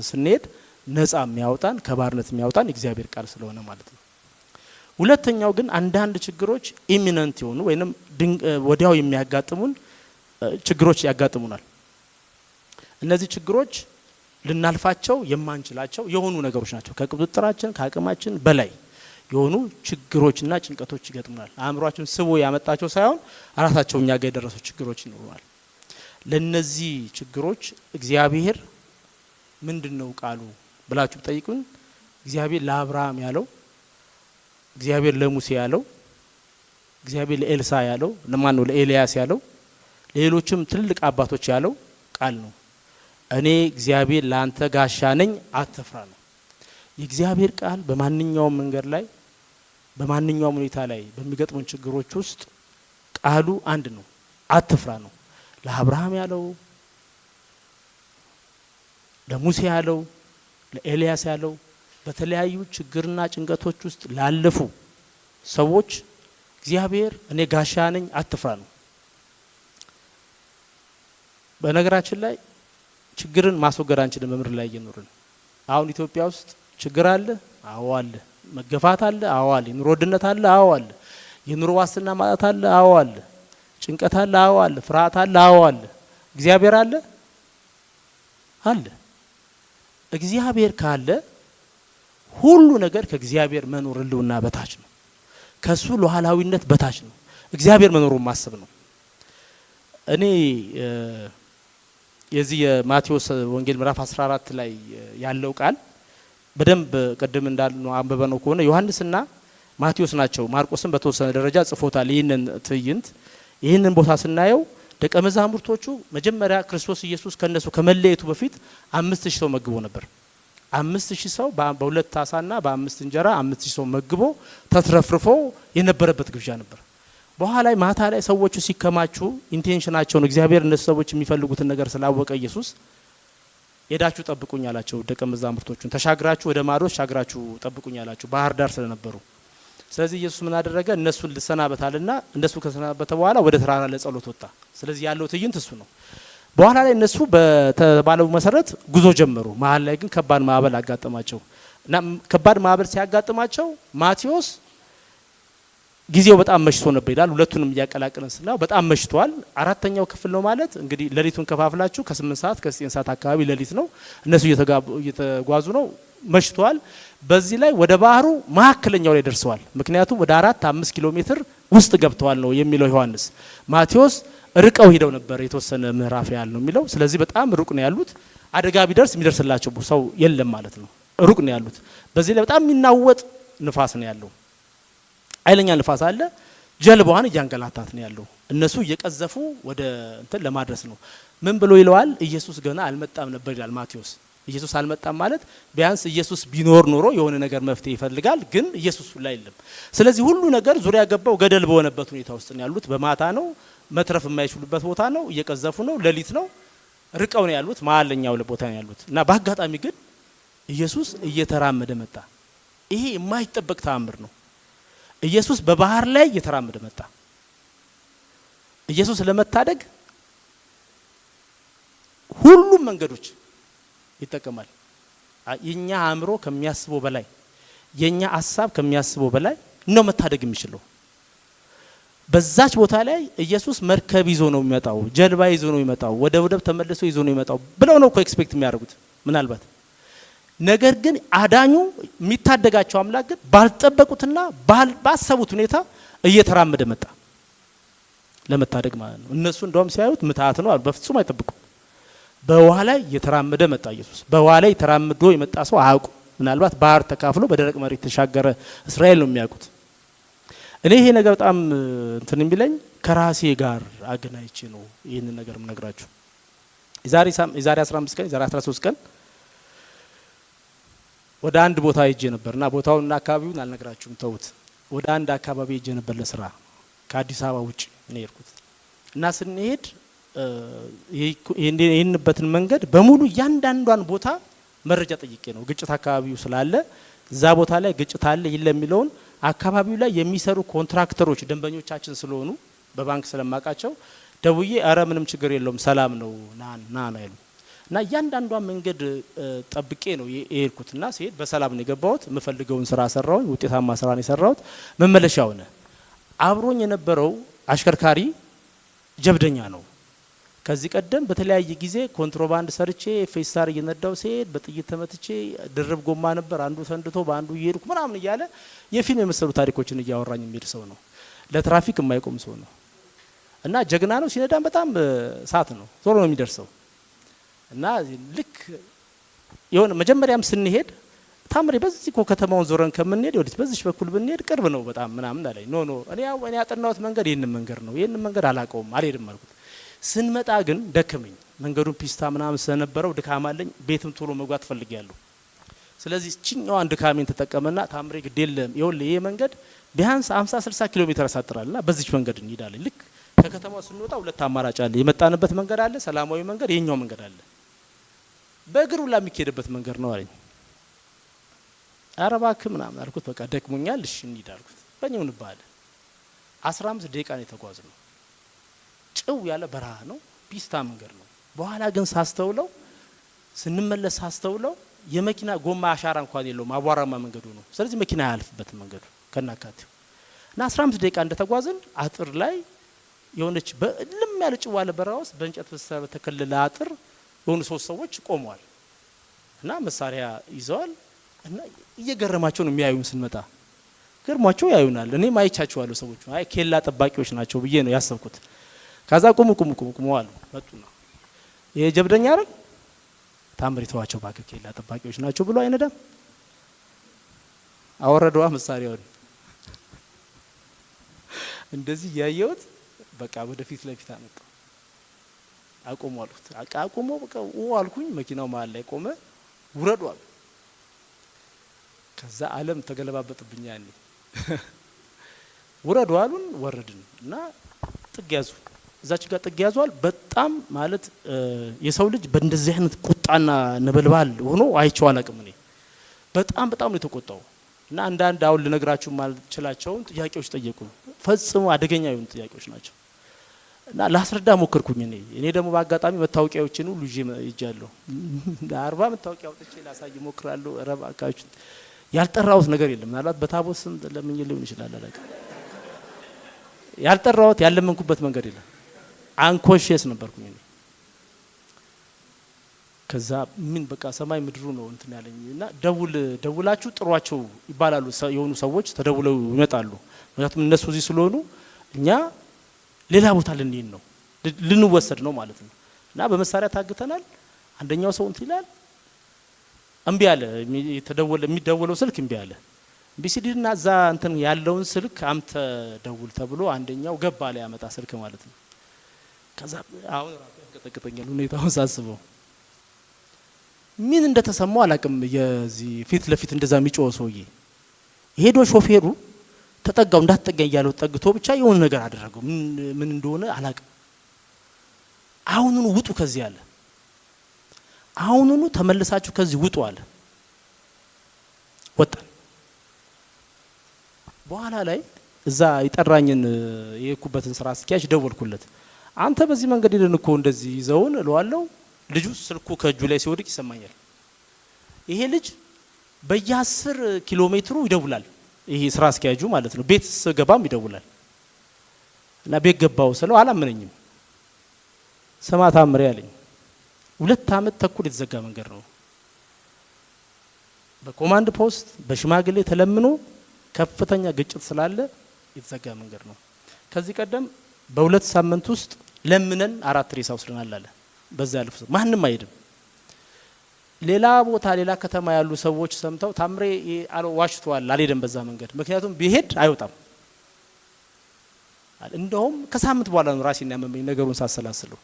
ስንሄድ ነፃ የሚያወጣን ከባርነት የሚያወጣን የእግዚአብሔር ቃል ስለሆነ ማለት ነው። ሁለተኛው ግን አንዳንድ ችግሮች ኢሚነንት የሆኑ ወይንም ወዲያው የሚያጋጥሙን ችግሮች ያጋጥሙናል። እነዚህ ችግሮች ልናልፋቸው የማንችላቸው የሆኑ ነገሮች ናቸው። ከቁጥጥራችን ከአቅማችን በላይ የሆኑ ችግሮችና ጭንቀቶች ይገጥሙናል። አእምሯችን ስቦ ያመጣቸው ሳይሆን ራሳቸው እኛ ጋር የደረሱ ችግሮች ይኖሩናል። ለነዚህ ችግሮች እግዚአብሔር ምንድነው ቃሉ ብላችሁ ጠይቁን። እግዚአብሔር ለአብርሃም ያለው፣ እግዚአብሔር ለሙሴ ያለው፣ እግዚአብሔር ለኤልሳ ያለው፣ ለማን ነው ለኤልያስ ያለው፣ ሌሎችም ትልልቅ አባቶች ያለው ቃል ነው። እኔ እግዚአብሔር ላንተ ጋሻ ነኝ አትፍራ ነው። የእግዚአብሔር ቃል በማንኛውም መንገድ ላይ በማንኛውም ሁኔታ ላይ በሚገጥሙን ችግሮች ውስጥ ቃሉ አንድ ነው፣ አትፍራ ነው። ለአብርሃም ያለው፣ ለሙሴ ያለው፣ ለኤልያስ ያለው፣ በተለያዩ ችግርና ጭንቀቶች ውስጥ ላለፉ ሰዎች እግዚአብሔር እኔ ጋሻ ነኝ አትፍራ ነው። በነገራችን ላይ ችግርን ማስወገድ አንችልም በምድር ላይ እየኖርን። አሁን ኢትዮጵያ ውስጥ ችግር አለ፣ አዎ አለ። መገፋት አለ፣ አዎ አለ። የኑሮ ውድነት አለ፣ አዎ አለ። የኑሮ ዋስትና ማጣት አለ፣ አዎ አለ። ጭንቀት አለ፣ አዎ አለ። ፍርሃት አለ፣ አዎ አለ። እግዚአብሔር አለ አለ። እግዚአብሔር ካለ ሁሉ ነገር ከእግዚአብሔር መኖር ህልውና በታች ነው። ከሱ ሉዓላዊነት በታች ነው። እግዚአብሔር መኖሩን ማሰብ ነው። እኔ የዚህ የማቴዎስ ወንጌል ምዕራፍ 14 ላይ ያለው ቃል በደንብ ቅድም እንዳልነው አንበበነው ከሆነ ዮሐንስና ማቴዎስ ናቸው። ማርቆስም በተወሰነ ደረጃ ጽፎታል። ይህንን ትዕይንት ይህንን ቦታ ስናየው ደቀ መዛሙርቶቹ መጀመሪያ ክርስቶስ ኢየሱስ ከነሱ ከመለየቱ በፊት 5000 ሰው መግቦ ነበር። 5000 ሰው በሁለት ዓሳና በ5 እንጀራ 5000 ሰው መግቦ ተትረፍርፎ የነበረበት ግብዣ ነበር። በኋላ ማታ ላይ ሰዎቹ ሲከማቹ ኢንቴንሽናቸውን እግዚአብሔር እነሱ ሰዎች የሚፈልጉትን ነገር ስላወቀ ኢየሱስ ሄዳችሁ ጠብቁኝ አላቸው። ደቀ መዛሙርቶቹን ተሻግራችሁ ወደ ማዶ ተሻግራችሁ ጠብቁኝ አላቸው፣ ባህር ዳር ስለነበሩ። ስለዚህ ኢየሱስ ምን አደረገ? እነሱን ልሰናበታልና እነሱ ከሰናበተ በኋላ ወደ ተራራ ለጸሎት ወጣ። ስለዚህ ያለው ትዕይንት እሱ ነው። በኋላ ላይ እነሱ በተባለው መሰረት ጉዞ ጀመሩ። መሀል ላይ ግን ከባድ ማዕበል አጋጠማቸው እና ከባድ ማዕበል ሲያጋጥማቸው ማቴዎስ ጊዜው በጣም መሽቶ ነበር ይላል። ሁለቱንም እያቀላቀለን ስናየው በጣም መሽቷል። አራተኛው ክፍል ነው ማለት እንግዲህ ሌሊቱን ከፋፍላችሁ ከ8 ሰዓት ከ9 ሰዓት አካባቢ ሌሊት ነው። እነሱ እየተጓዙ ነው፣ መሽቷል። በዚህ ላይ ወደ ባህሩ መካከለኛው ላይ ደርሰዋል። ምክንያቱም ወደ 4-5 ኪሎ ሜትር ውስጥ ገብተዋል ነው የሚለው ዮሐንስ። ማቴዎስ ርቀው ሄደው ነበር የተወሰነ ምዕራፍ ያህል ነው የሚለው። ስለዚህ በጣም ሩቅ ነው ያሉት። አደጋ ቢደርስ የሚደርስላቸው ሰው የለም ማለት ነው። ሩቅ ነው ያሉት። በዚህ ላይ በጣም የሚናወጥ ንፋስ ነው ያለው። ኃይለኛ ንፋስ አለ። ጀልባዋን እያንገላታት ነው ያለው። እነሱ እየቀዘፉ ወደ እንትን ለማድረስ ነው። ምን ብሎ ይለዋል? ኢየሱስ ገና አልመጣም ነበር ይላል ማቴዎስ። ኢየሱስ አልመጣም ማለት ቢያንስ ኢየሱስ ቢኖር ኖሮ የሆነ ነገር መፍትሄ ይፈልጋል፣ ግን ኢየሱስ ላይ የለም። ስለዚህ ሁሉ ነገር ዙሪያ ገባው ገደል በሆነበት ሁኔታ ውስጥ ነው ያሉት። በማታ ነው፣ መትረፍ የማይችሉበት ቦታ ነው፣ እየቀዘፉ ነው፣ ሌሊት ነው፣ ርቀው ነው ያሉት፣ መሀልኛው ቦታ ነው ያሉት እና በአጋጣሚ ግን ኢየሱስ እየተራመደ መጣ። ይሄ የማይጠበቅ ተአምር ነው። ኢየሱስ በባህር ላይ እየተራመደ መጣ። ኢየሱስ ለመታደግ ሁሉም መንገዶች ይጠቀማል። የኛ አእምሮ ከሚያስበው በላይ የኛ ሐሳብ ከሚያስበው በላይ ነው መታደግ የሚችለው። በዛች ቦታ ላይ ኢየሱስ መርከብ ይዞ ነው የሚመጣው፣ ጀልባ ይዞ ነው የሚመጣው፣ ወደ ወደብ ተመልሶ ይዞ ነው የሚመጣው ብለው ነው ኤክስፔክት የሚያደርጉት ምናልባት። ነገር ግን አዳኙ የሚታደጋቸው አምላክ ግን ባልጠበቁትና ባሰቡት ሁኔታ እየተራመደ መጣ ለመታደግ ማለት ነው። እነሱ እንደውም ሲያዩት ምትሃት ነው አሉ፣ በፍጹም አይጠብቁም። በውሃ ላይ እየተራመደ መጣ ኢየሱስ። በውሃ ላይ ተራምዶ የመጣ ሰው አያውቁ። ምናልባት ባህር ተካፍሎ በደረቅ መሬት ተሻገረ እስራኤል ነው የሚያውቁት። እኔ ይሄ ነገር በጣም እንትን የሚለኝ ከራሴ ጋር አገናኝቼ ነው ይህንን ነገር የምነግራችሁ። የዛሬ 15 ቀን የዛሬ 13 ቀን ወደ አንድ ቦታ ሄጄ ነበርና ቦታውንና አካባቢውን አልነግራችሁም ተውት። ወደ አንድ አካባቢ ሄጄ ነበር ለስራ ከአዲስ አበባ ውጭ ነው የሄድኩት እና ስንሄድ ይሄንበትን መንገድ በሙሉ እያንዳንዷን ቦታ መረጃ ጠይቄ ነው። ግጭት አካባቢው ስላለ እዛ ቦታ ላይ ግጭት አለ ይለ የሚለውን አካባቢው ላይ የሚሰሩ ኮንትራክተሮች ደንበኞቻችን ስለሆኑ በባንክ ስለማቃቸው ደውዬ አረ ምንም ችግር የለውም ሰላም ነው ና ያሉ እና እያንዳንዷን መንገድ ጠብቄ ነው የሄድኩትና ሲሄድ በሰላም ነው የገባሁት። የምፈልገውን ስራ ሰራሁኝ፣ ውጤታማ ስራ ነው የሰራሁት። መመለሻው ሆነ። አብሮኝ የነበረው አሽከርካሪ ጀብደኛ ነው። ከዚህ ቀደም በተለያየ ጊዜ ኮንትሮባንድ ሰርቼ ፌስታር እየነዳው ሲሄድ በጥይት ተመትቼ ድርብ ጎማ ነበር አንዱ ሰንድቶ በአንዱ እየሄድኩ ምናምን እያለ የፊልም የመሰሉ ታሪኮችን እያወራኝ የሚሄድ ሰው ነው። ለትራፊክ የማይቆም ሰው ነው እና ጀግና ነው። ሲነዳም በጣም ሳት ነው፣ ቶሎ ነው የሚደርሰው። እና ልክ የሆነ መጀመሪያም ስንሄድ ታምሬ በዚህ ከተማውን ዞረን ከምንሄድ ወዲህ በዚህ በኩል ብንሄድ ቅርብ ነው በጣም ምናምን አለኝ። ኖ እኔ ያጠናሁት መንገድ ይሄንን መንገድ ነው፣ ይሄንን መንገድ አላውቀውም አልሄድም አልኩት። ስንመጣ ግን ደከመኝ። መንገዱን ፒስታ ምናምን ስለነበረው ድካም አለኝ። ቤትም ቶሎ መጓት ፈልጊያለሁ። ስለዚህ እቺኛዋን ድካሜን ተጠቀመና ታምሬ ግድ የለም ይኸውልህ ይሄ መንገድ ቢያንስ 50-60 ኪሎ ሜትር ያሳጥራልና በዚህ መንገድ እንሄዳለን። ልክ ከከተማው ስንወጣ ሁለት አማራጭ አለ። የመጣንበት መንገድ አለ፣ ሰላማዊ መንገድ፣ የኛው መንገድ አለ። በእግሩ ላይ የሚሄድበት መንገድ ነው አለኝ። ኧረ እባክህ ምናምን አልኩት። በቃ ደክሞኛል፣ እሺ እንሂድ አልኩት። በእኛው እንባለ 15 ደቂቃ ነው የተጓዝነው። ጭው ያለ በረሃ ነው፣ ፒስታ መንገድ ነው። በኋላ ግን ሳስተውለው ስንመለስ ሳስተውለው የመኪና ጎማ አሻራ እንኳን የለውም፣ አቧራማ መንገዱ ነው። ስለዚህ መኪና አያልፍበትም መንገዱ ከናካቴው እና 15 ደቂቃ እንደተጓዝን አጥር ላይ የሆነች በልም ያለ ጭው ያለ በረሃ ውስጥ በእንጨት በተከለለ አጥር የሆኑ 3 ሰዎች ቆመዋል እና መሳሪያ ይዘዋል እና እየገረማቸው ነው የሚያዩን። ስንመጣ ገርሟቸው ያዩናል። እኔ ማይቻቸዋለሁ ሰዎቹ አይ ኬላ ጠባቂዎች ናቸው ብዬ ነው ያሰብኩት። ከዛ ቁሙ አሉ መጡና ይሄ ጀብደኛ አይደል ታምሪቷቸው ባከ ኬላ ጠባቂዎች ናቸው ብሎ አይነዳም። አወረደዋ መሳሪያውን እንደዚህ ያየሁት በቃ ወደፊት ለፊት አመጣ። አቆሙ አሉት። አቆሙ በቃ አልኩኝ። መኪናው መሀል ላይ ቆመ። ውረዱ አሉ። ከዛ ዓለም ተገለባበጥብኝ። ያኔ ውረዱ አሉን። ወረድን እና ጥግ ያዙ። እዛች ጋር ጥግ ያዟል። በጣም ማለት የሰው ልጅ በእንደዚህ አይነት ቁጣና ነበልባል ሆኖ አይቼው አላውቅም። እኔ በጣም ነው የተቆጣው እና አንዳንድ አሁን ልነግራችሁ ማልችላቸውን ጥያቄዎች ጠየቁ። ፈጽሞ አደገኛ የሆኑ ጥያቄዎች ናቸው እና ላስረዳ ሞከርኩኝ። እኔ ደግሞ በአጋጣሚ መታወቂያዎችን ሁሉ ይዣለሁ። 40 መታወቂያ አውጥቼ ላሳይ ሞክራለሁ። ረባካችሁ ያልጠራሁት ነገር የለም። ምናልባት በታቦት ስም ለምን ሊሆን ይችላል አላውቅም። ያልጠራሁት ያለመንኩበት መንገድ የለም። አንኮንሺየስ ነበርኩኝ እኔ። ከዛ ምን በቃ ሰማይ ምድሩ ነው እንትን ያለኝና ደውላችሁ ጥሯቸው ይባላሉ። የሆኑ ሰዎች ተደውለው ይመጣሉ። ምክንያቱም እነሱ እዚህ ስለሆኑ እኛ ሌላ ቦታ ልንሄድ ነው ልንወሰድ ነው ማለት ነው። እና በመሳሪያ ታግተናል። አንደኛው ሰው እንትን ይላል እምቢ አለ። የሚደወለው ስልክ እምቢ አለ። እምቢ ሲልና እዛ እንትን ያለውን ስልክ አምተ ደውል ተብሎ አንደኛው ገባ ላይ ያመጣ ስልክ ማለት ነው። ከዛ አሁን ራሱ ያንቀጠቅጠኛል ሁኔታውን ሳስበው። ምን እንደተሰማው አላቅም። የዚህ ፊት ለፊት እንደዛ የሚጮህ ሰውዬ ሄዶ ሾፌሩ ተጠጋው እንዳትጠጋኝ ያለው ጠግቶ ብቻ የሆነ ነገር አደረገው። ምን እንደሆነ አላቅም። አሁኑኑ ውጡ ከዚህ አለ። አሁኑኑ ተመልሳችሁ ከዚህ ውጡ አለ። ወጣን። በኋላ ላይ እዛ ይጠራኝን የኩበትን ስራ አስኪያጅ ደወልኩለት። አንተ በዚህ መንገድ ሄደን እኮ እንደዚህ ይዘውን እለዋለሁ። ልጁ ስልኩ ከእጁ ላይ ሲወድቅ ይሰማኛል። ይሄ ልጅ በየ10 ኪሎ ሜትሩ ይደውላል። ይሄ ስራ አስኪያጁ ማለት ነው። ቤት ስገባም ይደውላል። እና ቤት ገባው ስለው አላመነኝም። ስማ ታምሬ አለኝ። 2 ዓመት ተኩል የተዘጋ መንገድ ነው። በኮማንድ ፖስት በሽማግሌ ተለምኖ ከፍተኛ ግጭት ስላለ የተዘጋ መንገድ ነው። ከዚህ ቀደም በ2 ሳምንት ውስጥ ለምነን 4 ሬሳ ወስደናል አለ። በዛ ያለፈ ማንንም አይሄድም። ሌላ ቦታ ሌላ ከተማ ያሉ ሰዎች ሰምተው ታምሬ ዋሽቷል አልሄደም በዛ መንገድ፣ ምክንያቱም ቢሄድ አይወጣም። እንደውም ከሳምንት በኋላ ነው ራሴን ያመመኝ ነገሩን ሳሰላስለው።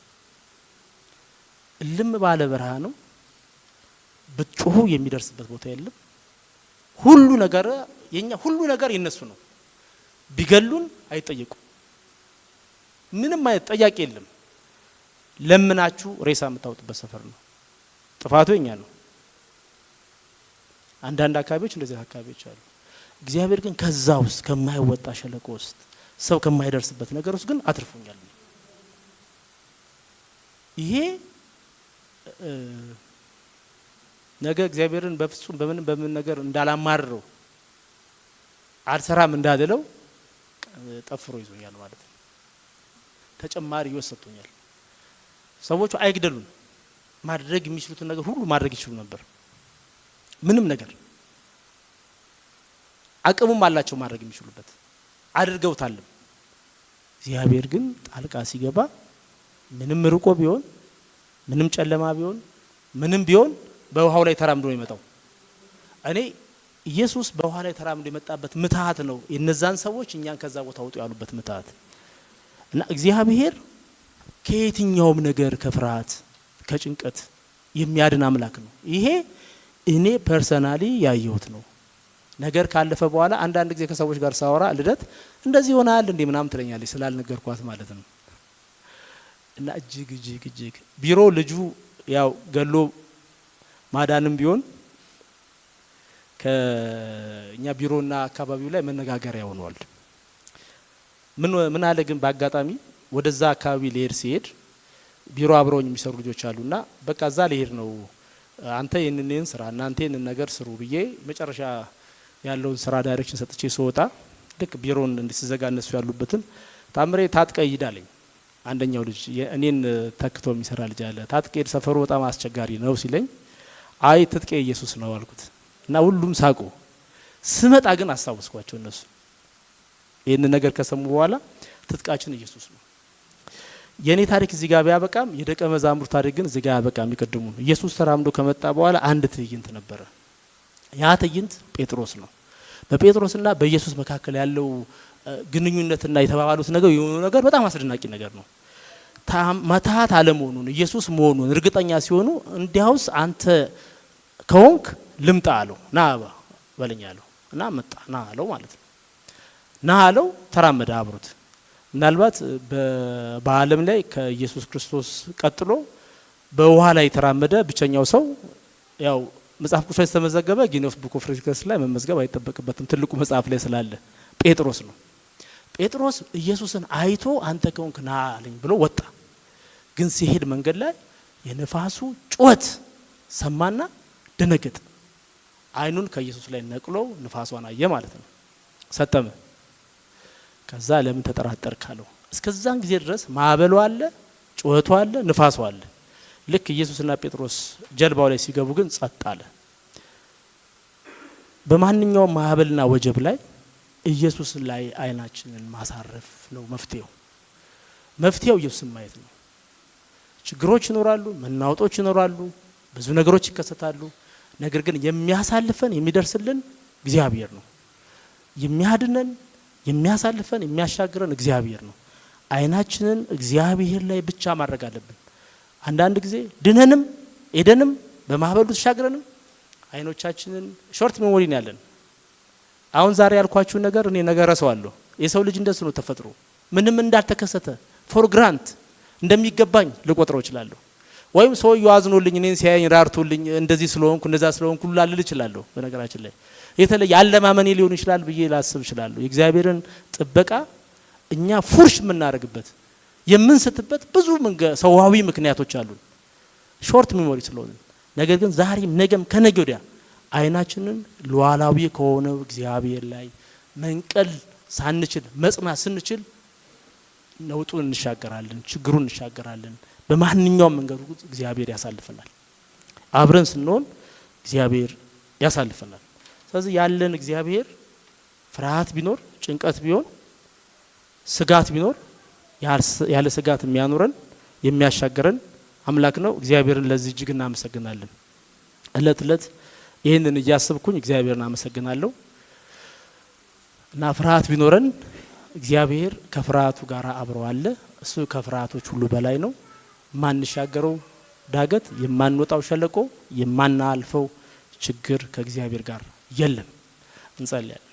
እልም ባለ በረሃ ነው። ብትጮሁ የሚደርስበት ቦታ የለም። ሁሉ ነገር የነሱ ነው። ቢገሉን አይጠየቁም። ምንም አይነት ጠያቂ የለም። ለምናችሁ ሬሳ የምታወጡበት ሰፈር ነው። ጥፋቱ የኛ ነው። አንዳንድ አካባቢዎች እንደዚህ አካባቢዎች አሉ። እግዚአብሔር ግን ከዛ ውስጥ ከማይወጣ ሸለቆ ውስጥ ሰው ከማይደርስበት ነገር ውስጥ ግን አትርፎኛል። ይሄ ነገ እግዚአብሔርን በፍጹም በምን ነገር እንዳላማረው አልሰራም እንዳደለው ጠፍሮ ይዞኛል ማለት ነው። ተጨማሪ ይወሰጡኛል። ሰዎቹ አይግደሉን፣ ማድረግ የሚችሉትን ነገር ሁሉ ማድረግ ይችሉ ነበር። ምንም ነገር አቅሙም አላቸው ማድረግ የሚችሉበት አድርገውታልም። እግዚአብሔር ግን ጣልቃ ሲገባ ምንም ርቆ ቢሆን ምንም ጨለማ ቢሆን ምንም ቢሆን በውሃው ላይ ተራምዶ ነው የመጣው። እኔ ኢየሱስ በውሃ ላይ ተራምዶ የመጣበት ምትሃት ነው የነዛን ሰዎች እኛን ከዛ ቦታ ወጡ ያሉበት ምትሃት እና እግዚአብሔር ከየትኛውም ነገር ከፍርሃት ከጭንቀት የሚያድን አምላክ ነው። ይሄ እኔ ፐርሰናሊ ያየሁት ነው። ነገር ካለፈ በኋላ አንዳንድ ጊዜ ከሰዎች ጋር ሳወራ ልደት እንደዚህ ሆናል እንዴ ምናምን ትለኛለች ስላልነገርኳት ማለት ነው። እና እጅግ ቢሮ ልጁ ያው ገሎ ማዳንም ቢሆን ከኛ ቢሮና አካባቢው ላይ መነጋገሪያ ሆኗል። ምን አለ ግን በአጋጣሚ ወደዛ አካባቢ ሊሄድ ሲሄድ ቢሮ አብረውኝ የሚሰሩ ልጆች አሉና በቃ እዛ ሊሄድ ነው አንተ ይሄንን ስራ እናንተ ይሄንን ነገር ስሩ ብዬ መጨረሻ ያለውን ስራ ዳይሬክሽን ሰጥቼ ስወጣ ልክ ቢሮን እንዲስዘጋ እነሱ ያሉበትን ታምሬ ታጥቀ ይዳለኝ አንደኛው ልጅ እኔን ተክቶ የሚሰራ ልጅ አለ። ታጥቀ ሰፈሩ በጣም አስቸጋሪ ነው ሲለኝ አይ ትጥቄ ኢየሱስ ነው አልኩት እና ሁሉም ሳቁ። ስመጣ ግን አስታውስኳቸው እነሱ ይሄን ነገር ከሰሙ በኋላ ትጥቃችን ኢየሱስ ነው። የኔ ታሪክ እዚህ ጋር ቢያበቃም የደቀ መዛሙርት ታሪክ ግን እዚህ ጋር ያበቃም። ይቀድሙ ኢየሱስ ተራምዶ ከመጣ በኋላ አንድ ትዕይንት ነበረ። ያ ትዕይንት ጴጥሮስ ነው። በጴጥሮስና በኢየሱስ መካከል ያለው ግንኙነትና የተባባሉት ነገር በጣም አስደናቂ ነገር ነው። መታሃት አለመሆኑን ኢየሱስ መሆኑን እርግጠኛ ሲሆኑ እንዲያውስ አንተ ከሆንክ ልምጣ አለው። ና በለኝ አለው እና መጣ። ና አለው ማለት ነው። ና አለው ተራመደ አብሮት። ምናልባት በዓለም ላይ ከኢየሱስ ክርስቶስ ቀጥሎ በውሃ ላይ ተራመደ ብቸኛው ሰው ያው መጽሐፍ ቅዱስ ላይ ተመዘገበ ጊኒስ ቡክ ኦፍ ሬከርድስ ላይ መመዝገብ አይተበቅበትም ትልቁ መጽሐፍ ላይ ስላለ ጴጥሮስ ነው። ጴጥሮስ ኢየሱስን አይቶ አንተ ከሆንክ ና አለኝ ብሎ ወጣ። ግን ሲሄድ መንገድ ላይ የነፋሱ ጩኸት ሰማና ደነገጠ። አይኑን ከኢየሱስ ላይ ነቅሎ ንፋሷን አየ ማለት ነው። ሰጠመ። ከዛ ለምን ተጠራጠርክ አለው። እስከዛን ጊዜ ድረስ ማዕበሉ አለ፣ ጩኸቱ አለ፣ ንፋሱ አለ። ልክ ኢየሱስና ጴጥሮስ ጀልባው ላይ ሲገቡ ግን ጸጥ አለ። በማንኛውም ማዕበልና ወጀብ ላይ ኢየሱስ ላይ አይናችንን ማሳረፍ ነው መፍትሄው። መፍትሄው ኢየሱስን ማየት ነው። ችግሮች ይኖራሉ፣ መናወጦች ይኖራሉ፣ ብዙ ነገሮች ይከሰታሉ። ነገር ግን የሚያሳልፈን የሚደርስልን እግዚአብሔር ነው። የሚያድነን የሚያሳልፈን የሚያሻግረን እግዚአብሔር ነው። አይናችንን እግዚአብሔር ላይ ብቻ ማድረግ አለብን። አንዳንድ ጊዜ ድነንም ኤደንም በማህበሉ ተሻግረንም አይኖቻችንን ሾርት ሜሞሪ ነው ያለን። አሁን ዛሬ ያልኳችሁ ነገር እኔ ነገር ረሳዋለሁ። የሰው ልጅ እንደሱ ነው ተፈጥሮ። ምንም እንዳልተከሰተ ፎር ግራንት እንደሚገባኝ ልቆጥረው እችላለሁ። ወይም ሰው ያዝኖልኝ እኔን ሲያየኝ ራርቶልኝ እንደዚህ ስለሆንኩ እንደዛ ስለሆንኩ ላልል እችላለሁ። በነገራችን ላይ የተለየ ያለማመኔ ሊሆን ይችላል ብዬ ላስብ እችላለሁ። የእግዚአብሔርን ጥበቃ እኛ ፉርሽ የምናደርግበት የምንስትበት ብዙ ሰዋዊ ምክንያቶች አሉ፣ ሾርት ሜሞሪ ስለሆነ። ነገር ግን ዛሬም ነገም ከነገ ወዲያ አይናችንን ሉዓላዊ ከሆነው እግዚአብሔር ላይ መንቀል ሳንችል መጽናት ስንችል ነውጡን እንሻገራለን፣ ችግሩን እንሻገራለን። በማንኛውም መንገድ እግዚአብሔር ያሳልፈናል። አብረን ስንሆን እግዚአብሔር ያሳልፈናል። ስለዚህ ያለን እግዚአብሔር ፍርሃት ቢኖር ጭንቀት ቢሆን ስጋት ቢኖር ያለ ስጋት የሚያኖረን የሚያሻገረን አምላክ ነው። እግዚአብሔርን ለዚህ እጅግ እናመሰግናለን። እለት እለት ይህንን እያሰብኩኝ እግዚአብሔርን አመሰግናለሁ። እና ፍርሃት ቢኖረን እግዚአብሔር ከፍርሃቱ ጋር አብሮ አለ። እሱ ከፍርሃቶች ሁሉ በላይ ነው። ማንሻገረው ዳገት፣ የማንወጣው ሸለቆ፣ የማናልፈው ችግር ከእግዚአብሔር ጋር የለም። እንጸልያለን።